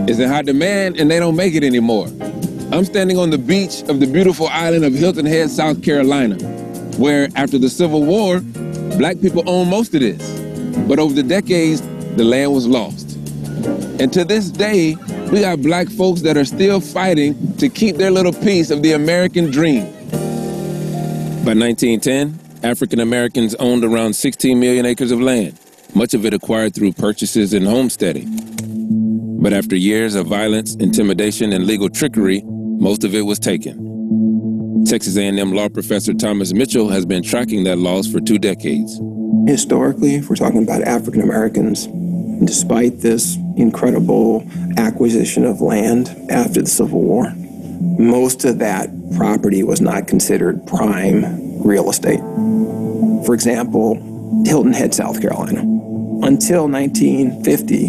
Speaker 8: It's in high demand and they don't make it anymore. I'm standing on the beach of the beautiful island of Hilton Head, South Carolina, where after the Civil War, black people owned most of this. But over the decades, the land was lost. And to this day, we got black folks that are still fighting to keep their little piece of the American dream. By 1910, African Americans owned around 16 million acres of land, much of it acquired through purchases and homesteading. But after years of violence, intimidation, and legal trickery, most of it was taken. Texas A&M law professor Thomas Mitchell has been tracking that loss for 2 decades.
Speaker 9: Historically, if we're talking about African Americans, despite this incredible acquisition of land after the Civil War, most of that property was not considered prime real estate. For example, Hilton Head, South Carolina. Until 1950,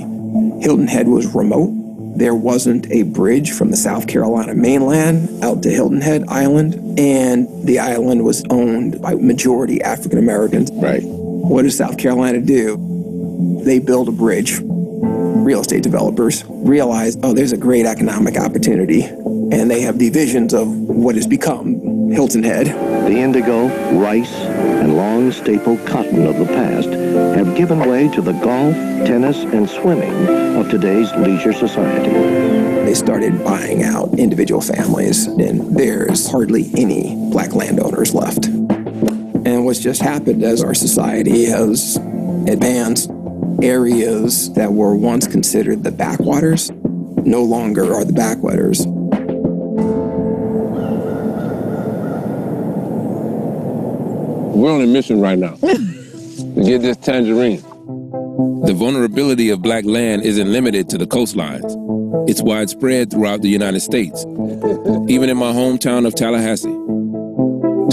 Speaker 9: Hilton Head was remote. There wasn't a bridge from the South Carolina mainland out to Hilton Head Island, and the island was owned by majority African Americans.
Speaker 8: Right.
Speaker 9: What does South Carolina do? They build a bridge. Real estate developers realize, oh, there's a great economic opportunity, and they have divisions of what has become Hilton Head.
Speaker 10: The indigo, rice, and long staple cotton of the past have given way to the golf, tennis, and swimming of today's leisure society.
Speaker 9: They started buying out individual families, and there's hardly any black landowners left. And what's just happened as our society has advanced, areas that were once considered the backwaters no longer are the backwaters.
Speaker 8: We're on a mission right now to get this tangerine. The vulnerability of black land isn't limited to the coastlines. It's widespread throughout the United States, even in my hometown of Tallahassee.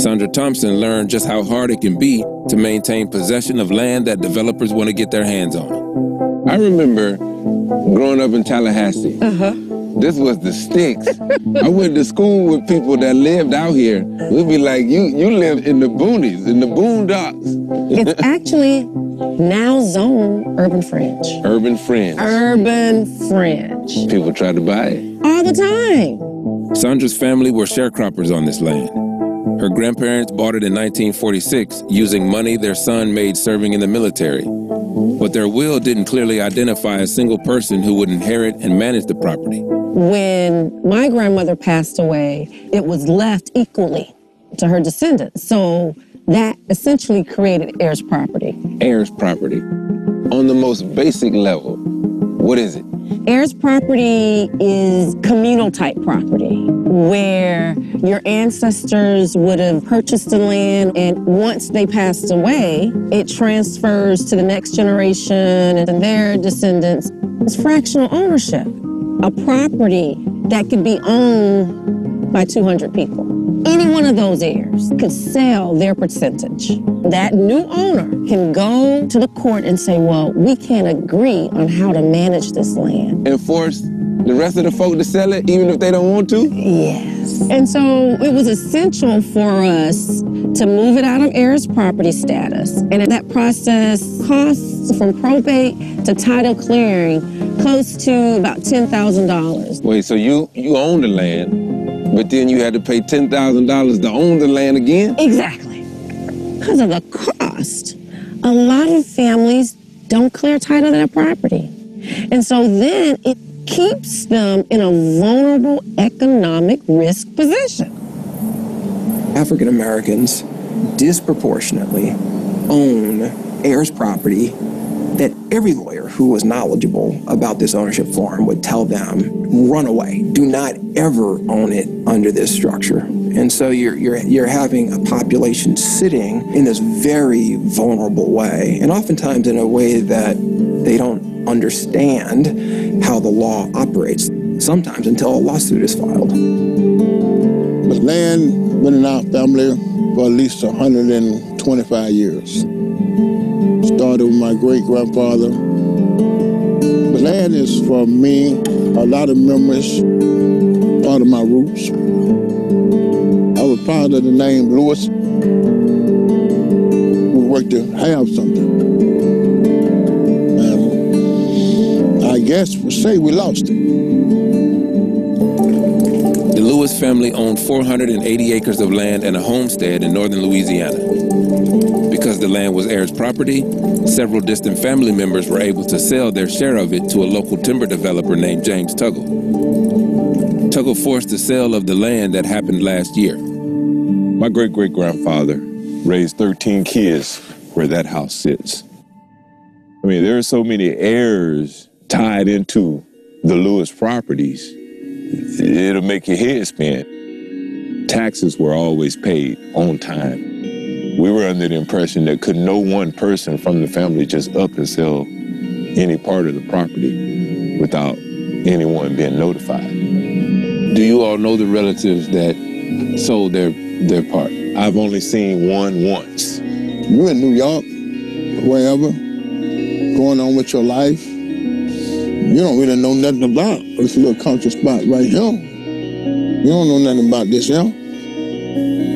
Speaker 8: Sandra Thompson learned just how hard it can be to maintain possession of land that developers want to get their hands on. I remember growing up in Tallahassee. This was the sticks. I went to school with people that lived out here. We'd be like, you live in the boonies, in the boondocks.
Speaker 7: It's actually now zoned urban fringe.
Speaker 8: Urban fringe.
Speaker 7: Urban fringe.
Speaker 8: People try to buy it.
Speaker 7: All the time.
Speaker 8: Sandra's family were sharecroppers on this land. Her grandparents bought it in 1946 using money their son made serving in the military. But their will didn't clearly identify a single person who would inherit and manage the property.
Speaker 7: When my grandmother passed away, it was left equally to her descendants. So that essentially created heirs property.
Speaker 8: Heirs property. On the most basic level, what is it?
Speaker 7: Heirs property is communal type property where your ancestors would have purchased the land, and once they passed away, it transfers to the next generation and their descendants. It's fractional ownership, a property that could be owned by 200 people. Any one of those heirs could sell their percentage. That new owner can go to the court and say, well, we can't agree on how to manage this land.
Speaker 8: And force the rest of the folk to sell it, even if they don't want to?
Speaker 7: Yes. And so it was essential for us to move it out of heirs property status. And that process costs from probate to title clearing close to about $10,000.
Speaker 8: Wait, so you own the land, but then you had to pay $10,000 to own the land again?
Speaker 7: Exactly. Because of the cost. A lot of families don't clear title to their property. And so then it keeps them in a vulnerable economic risk position.
Speaker 9: African Americans disproportionately own heirs property that every lawyer who was knowledgeable about this ownership form would tell them, run away. Do not ever own it under this structure. And so you're having a population sitting in this very vulnerable way, and oftentimes in a way that they don't understand how the law operates, sometimes until a lawsuit is filed.
Speaker 5: But land been in our family for at least 125 years. Started with my great-grandfather. The land is, for me, a lot of memories, part of my roots. I was proud of the name Lewis. We worked to have something. And I guess we'll say we lost it.
Speaker 8: The Lewis family owned 480 acres of land and a homestead in northern Louisiana. Because the land was heirs' property, several distant family members were able to sell their share of it to a local timber developer named James Tuggle. Tuggle forced the sale of the land that happened last year.
Speaker 11: My great-great-grandfather raised 13 kids where that house sits. I mean, there are so many heirs tied into the Lewis properties. It'll make your head spin. Taxes were always paid on time. We were under the impression that could no one person from the family just up and sell any part of the property without anyone being notified.
Speaker 8: Do you all know the relatives that sold their part?
Speaker 11: I've only seen one once.
Speaker 5: You in New York, wherever, going on with your life, you don't really know nothing about this little country spot right here. You don't know nothing about this here.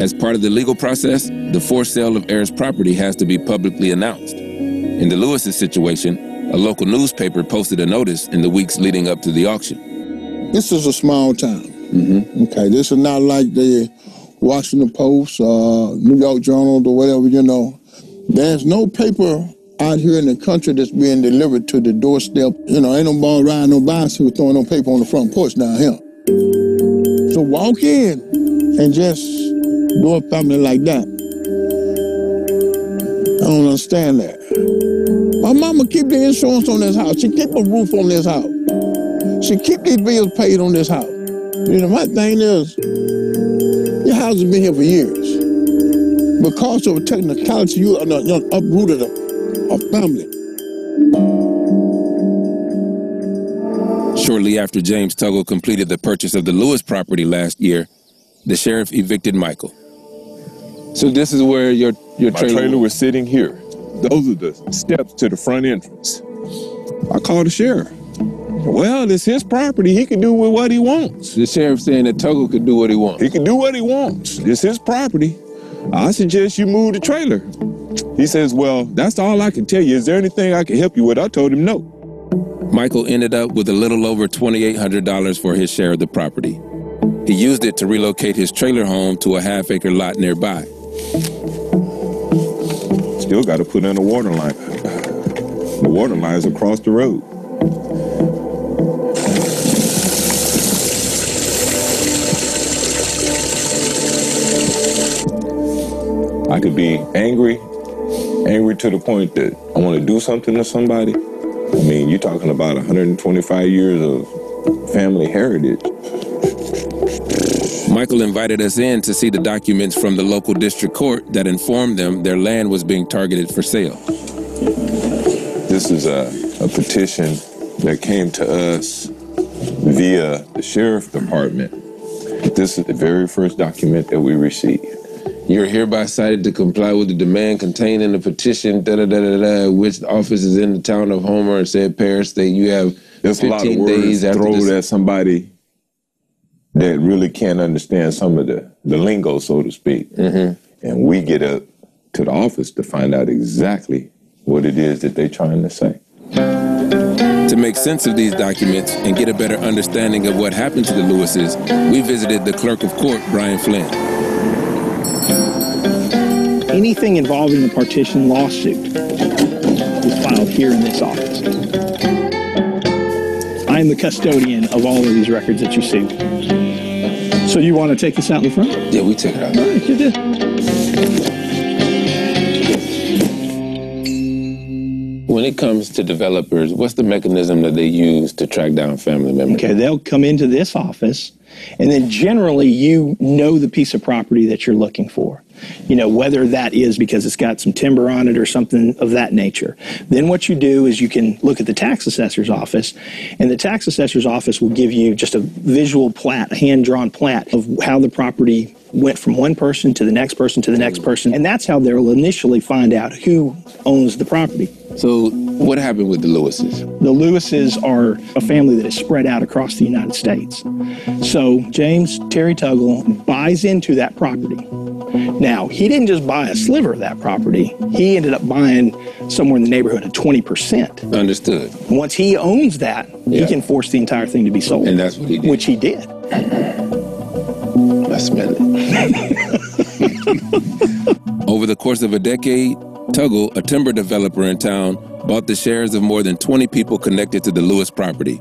Speaker 8: As part of the legal process, the forced sale of heirs' property has to be publicly announced. In the Lewis's situation, a local newspaper posted a notice in the weeks leading up to the auction.
Speaker 5: This is a small town. Okay, this is not like the Washington Post, New York Journal, or whatever, you know. There's no paper out here in the country that's being delivered to the doorstep. You know, ain't no ball riding no bicycle throwing no paper on the front porch down here. So walk in and just do a family like that. I don't understand that. My mama keep the insurance on this house. She keep a roof on this house. She keep these bills paid on this house. You know, my thing is, your house has been here for years. Because of a technicality, you uprooted a family.
Speaker 8: Shortly after James Tuggle completed the purchase of the Lewis property last year, the sheriff evicted Michael. So this is where your
Speaker 11: trailer was sitting here. Those are the steps to the front entrance. I called the sheriff. Well, it's his property. He can do with what he wants.
Speaker 8: The sheriff saying that Tuggle could do what he wants.
Speaker 11: He can do what he wants. It's his property. I suggest you move the trailer. He says, well, that's all I can tell you. Is there anything I can help you with? I told him no.
Speaker 8: Michael ended up with a little over $2,800 for his share of the property. He used it to relocate his trailer home to a half-acre lot nearby.
Speaker 11: Still got to put in a water line. The water line is across the road. I could be angry to the point that I want to do something to somebody. I mean, you're talking about 125 years of family heritage.
Speaker 8: Michael invited us in to see the documents from the local district court that informed them their land was being targeted for sale.
Speaker 11: This is a petition that came to us via the sheriff department. This is the very first document that we received.
Speaker 8: You're hereby cited to comply with the demand contained in the petition, which office is in the town of Homer and said parish state. You have 15 days after
Speaker 11: thrown at somebody that really can't understand some of the lingo, so to speak. And we get up to the office to find out exactly what it is that they're trying to say.
Speaker 8: To make sense of these documents and get a better understanding of what happened to the Lewises, we visited the clerk of court, Brian Flynn.
Speaker 12: Anything involving the partition lawsuit was filed filed here in this office. I am the custodian of all of these records that you see. So you want to take this out in front?
Speaker 8: Yeah, we take it out.
Speaker 12: All right, you do.
Speaker 8: When it comes to developers, what's the mechanism that they use to track down family members?
Speaker 12: Okay, they'll come into this office, and then generally you know the piece of property that you're looking for. You know, whether that is because it's got some timber on it or something of that nature. Then what you do is you can look at the tax assessor's office, and the tax assessor's office will give you just a visual plat, a hand-drawn plat of how the property went from one person to the next person to the next person, and that's how they'll initially find out who owns the property.
Speaker 8: So what happened with the Lewises?
Speaker 12: The Lewises are a family that is spread out across the United States. So James Terry Tuggle buys into that property. Now, he didn't just buy a sliver of that property. He ended up buying somewhere in the neighborhood of 20%.
Speaker 8: Understood.
Speaker 12: Once he owns that, he can force the entire thing to be sold.
Speaker 8: And that's what he did.
Speaker 12: Which he did.
Speaker 8: I smell it. Over the course of a decade, Tuggle, a timber developer in town, bought the shares of more than 20 people connected to the Lewis property,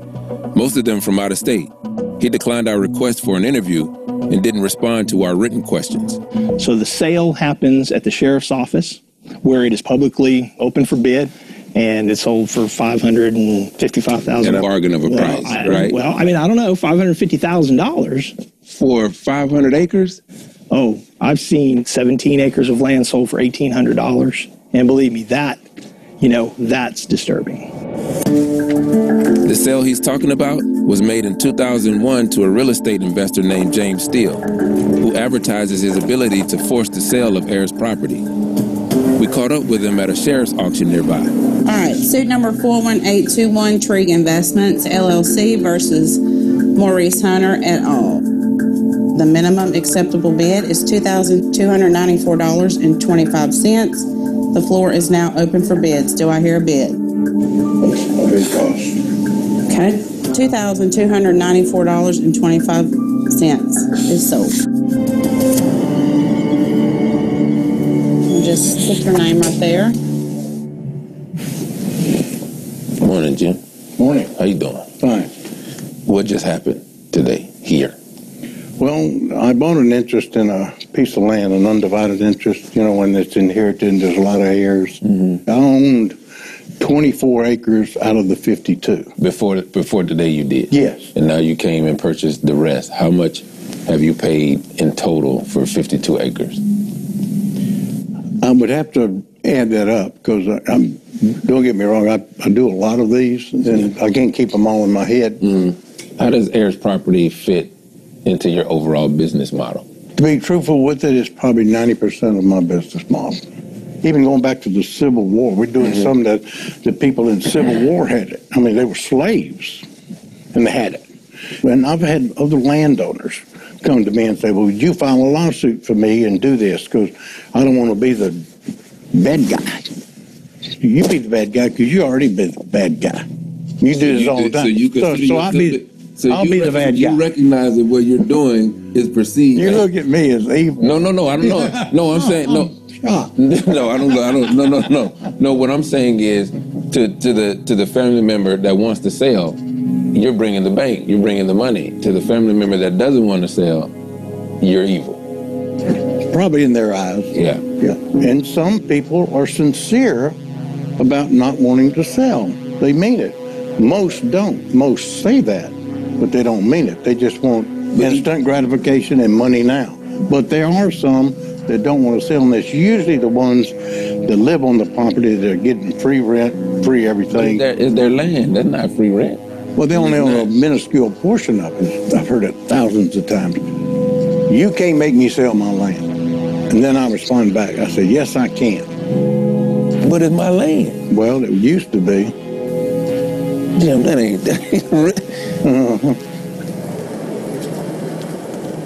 Speaker 8: most of them from out of state. He declined our request for an interview and didn't respond to our written questions.
Speaker 12: So the sale happens at the sheriff's office, where it is publicly open for bid, and it's sold for $555,000.
Speaker 8: At a bargain of a price, right?
Speaker 12: Well, I mean, I don't know, $550,000.
Speaker 8: For 500 acres?
Speaker 12: Oh, I've seen 17 acres of land sold for $1,800. And believe me, that, that's disturbing.
Speaker 8: The sale he's talking about was made in 2001 to a real estate investor named James Steele, who advertises his ability to force the sale of heirs' property. We caught up with him at a sheriff's auction nearby.
Speaker 13: All right, suit number 41821, Trig Investments, LLC versus Maurice Hunter et al. The minimum acceptable bid is $2,294.25. The floor is now open for bids. Do I hear a bid? Okay, $2,294.25 is sold. Just put your name right there.
Speaker 8: Morning, Jim.
Speaker 14: Morning.
Speaker 8: How you doing?
Speaker 14: Fine.
Speaker 8: What just happened today here?
Speaker 14: Well, I bought an interest in a piece of land, an undivided interest, when it's inherited and there's a lot of heirs. Mm-hmm. I owned 24 acres out of the 52.
Speaker 8: Before today you did?
Speaker 14: Yes.
Speaker 8: And now you came and purchased the rest. How much have you paid in total for 52 acres?
Speaker 14: I would have to add that up because don't get me wrong, I do a lot of these and I can't keep them all in my head.
Speaker 8: Mm-hmm. How does heirs property fit into your overall business model?
Speaker 14: To be truthful with it, it's probably 90% of my business model. Even going back to the Civil War, we're doing something that the people in Civil War had it. I mean, they were slaves, and they had it. And I've had other landowners come to me and say, well, would you file a lawsuit for me and do this? Because I don't want to be the bad guy. You be the bad guy because you already been the bad guy. You do this all the time. So I'll be the bad guy.
Speaker 8: You recognize that what you're doing is perceived.
Speaker 14: You look at me as evil.
Speaker 8: No, I don't know. No, I'm saying no. No, I don't. No. What I'm saying is to the family member that wants to sell, you're bringing the bank, you're bringing the money. To the family member that doesn't want to sell, you're evil.
Speaker 14: Probably in their eyes.
Speaker 8: Yeah.
Speaker 14: And some people are sincere about not wanting to sell. They mean it. Most don't. Most say that, but they don't mean it. They just want instant gratification and money now. But there are some that don't want to sell, and it's usually the ones that live on the property that are getting free rent, free everything.
Speaker 8: It's their land. That's not free rent.
Speaker 14: Well, they only own a minuscule portion of it. I've heard it thousands of times. You can't make me sell my land. And then I respond back. I say, yes, I can.
Speaker 8: But it's my land.
Speaker 14: Well, it used to be.
Speaker 8: Jim, that ain't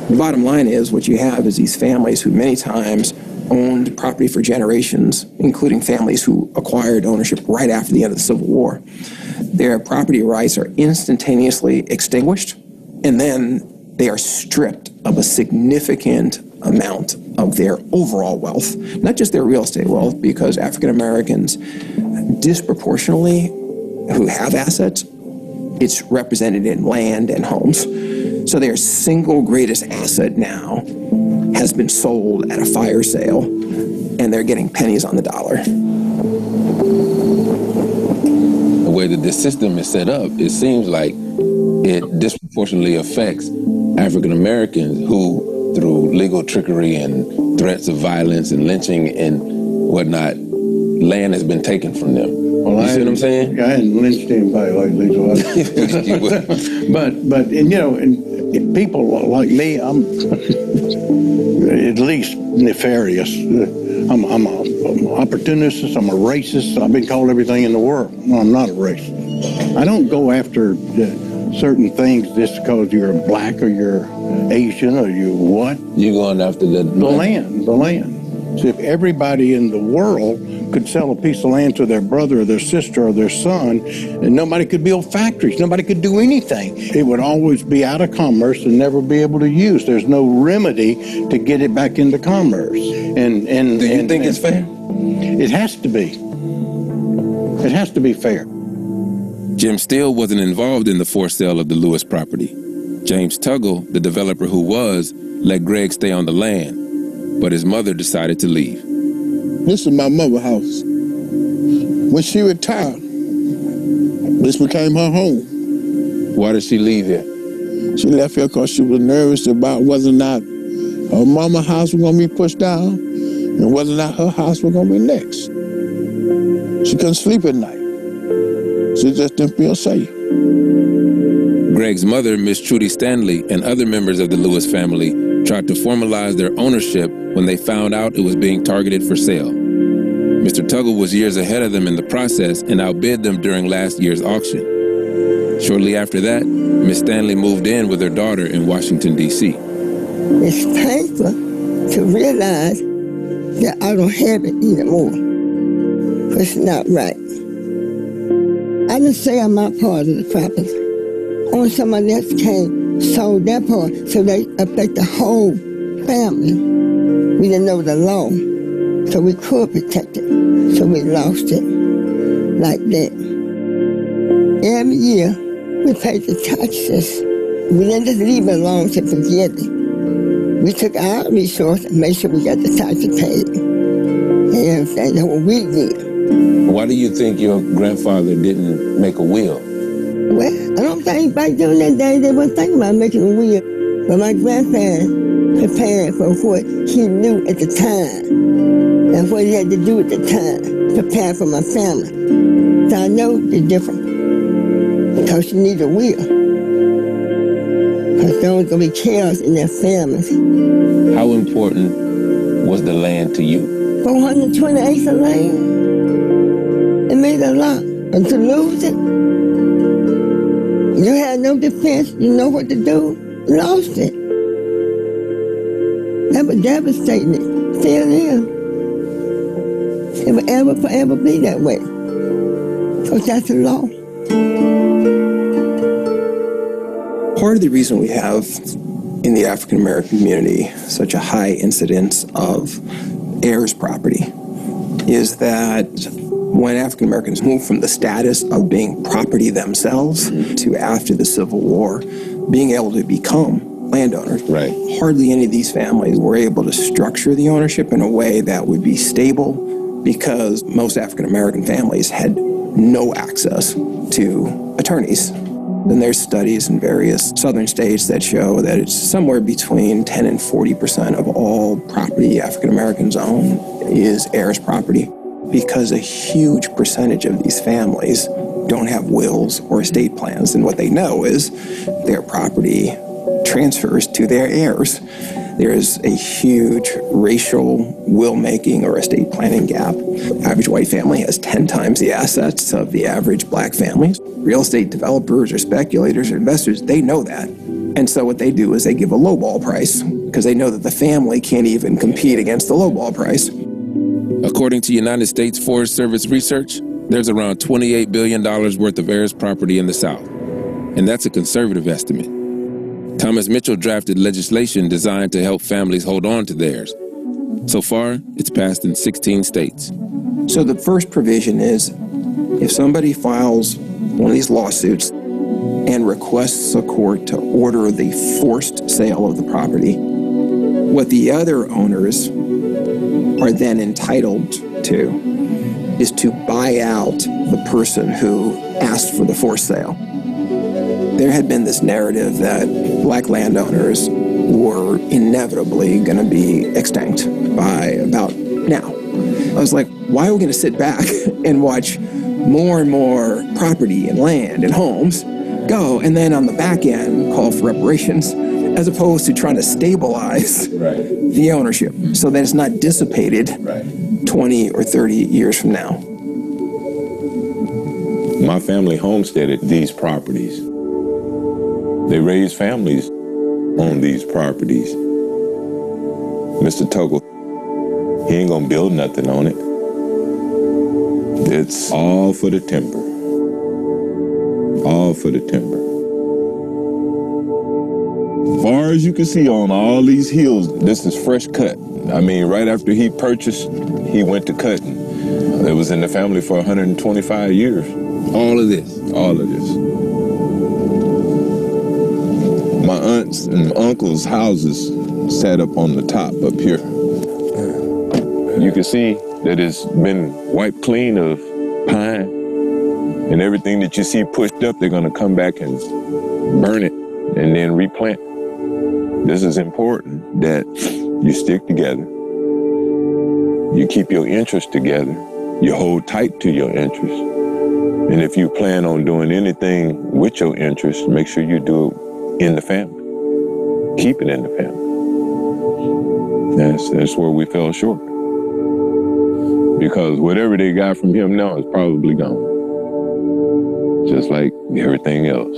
Speaker 9: The bottom line is what you have is these families who many times owned property for generations, including families who acquired ownership right after the end of the Civil War. Their property rights are instantaneously extinguished, and then they are stripped of a significant amount of their overall wealth, not just their real estate wealth, because African Americans disproportionately who have assets, it's represented in land and homes. So their single greatest asset now has been sold at a fire sale, and they're getting pennies on the dollar.
Speaker 8: The way that this system is set up, it seems like it disproportionately affects African Americans who, through legal trickery and threats of violence and lynching and whatnot, land has been taken from them.
Speaker 14: Well,
Speaker 8: you see what I'm saying?
Speaker 14: I hadn't lynched anybody lately, so but and people like me, I'm at least nefarious. I'm an opportunist. I'm a racist. I've been called everything in the world. No, I'm not a racist. I don't go after certain things just because you're black or you're Asian or you what.
Speaker 8: You're going after the
Speaker 14: land. So if everybody in the world could sell a piece of land to their brother or their sister or their son, and nobody could build factories, nobody could do anything, it would always be out of commerce and never be able to use. There's no remedy to get it back into commerce. And
Speaker 8: do you think it's fair?
Speaker 14: It has to be. It has to be fair.
Speaker 8: Jim Steele wasn't involved in the forced sale of the Lewis property. James Tuggle, the developer who was, let Greg stay on the land, but his mother decided to leave.
Speaker 5: This is my mother's house. When she retired, this became her home.
Speaker 8: Why did she leave here?
Speaker 5: She left here because she was nervous about whether or not her mama's house was going to be pushed down and whether or not her house was going to be next. She couldn't sleep at night. She just didn't feel safe.
Speaker 8: Greg's mother, Miss Trudy Stanley, and other members of the Lewis family tried to formalize their ownership when they found out it was being targeted for sale. Mr. Tuggle was years ahead of them in the process and outbid them during last year's auction. Shortly after that, Miss Stanley moved in with her daughter in Washington, D.C.
Speaker 15: It's painful to realize that I don't have it anymore. It's not right. I didn't sell my part of the property. Only somebody else came, sold their part, so they affect the whole family. We didn't know the law, so we could protect it. So we lost it like that. Every year, we paid the taxes. We didn't just leave it alone to forget it. We took our resources and made sure we got the taxes paid. And everything, that's what we did.
Speaker 8: Why do you think your grandfather didn't make a will?
Speaker 15: Well, I don't think back during that day they weren't thinking about making a will. But my grandparents prepared for what he knew at the time and what he had to do at the time, prepare for my family. So I know the difference. Because you need a will. Because there's going to be chaos in their families.
Speaker 8: How important was the land to you?
Speaker 15: 420 acres of land. It made a lot. And to lose it, you had no defense, you know what to do, lost it. That was devastating. It still is. It will ever, forever be that way. Because that's the law.
Speaker 9: Part of the reason we have in the African American community such a high incidence of heirs property is that when African Americans moved from the status of being property themselves to after the Civil War, being able to become landowners,
Speaker 8: right.
Speaker 9: Hardly any of these families were able to structure the ownership in a way that would be stable because most African American families had no access to attorneys. And there's studies in various southern states that show that it's somewhere between 10 and 40% of all property African Americans own is heirs property, because a huge percentage of these families don't have wills or estate plans. And what they know is their property transfers to their heirs. There's a huge racial will-making or estate planning gap. Average white family has 10 times the assets of the average black family. Real estate developers or speculators or investors, they know that. And so what they do is they give a lowball price because they know that the family can't even compete against the lowball price.
Speaker 8: According to United States Forest Service research, there's around $28 billion worth of heirs property in the South. And that's a conservative estimate. Thomas Mitchell drafted legislation designed to help families hold on to theirs. So far, it's passed in 16 states.
Speaker 9: So the first provision is if somebody files one of these lawsuits and requests a court to order the forced sale of the property, what the other owners are then entitled to is to buy out the person who asked for the forced sale. There had been this narrative that black landowners were inevitably going to be extinct by about now. I was like, why are we going to sit back and watch more and more property and land and homes go, and then on the back end call for reparations, as opposed to trying to stabilize the ownership so that it's not dissipated 20 or 30 years from now.
Speaker 11: My family homesteaded these properties. They raised families on these properties. Mr. Tuggle, he ain't gonna build nothing on it. It's all for the timber. All for the timber. Far as you can see on all these hills, this is fresh cut. I mean, right after he purchased, he went to cutting. It was in the family for 125 years. All of this. All of this. My aunts and uncles' houses sat up on the top up here. You can see that it's been wiped clean of pine, and everything that you see pushed up, they're gonna come back and burn it and then replant. This is important that you stick together, you keep your interests together, you hold tight to your interests, and if you plan on doing anything with your interests, make sure you do it in the family. Keep it in the family. That's where we fell short. Because whatever they got from him now is probably gone. Just like everything else.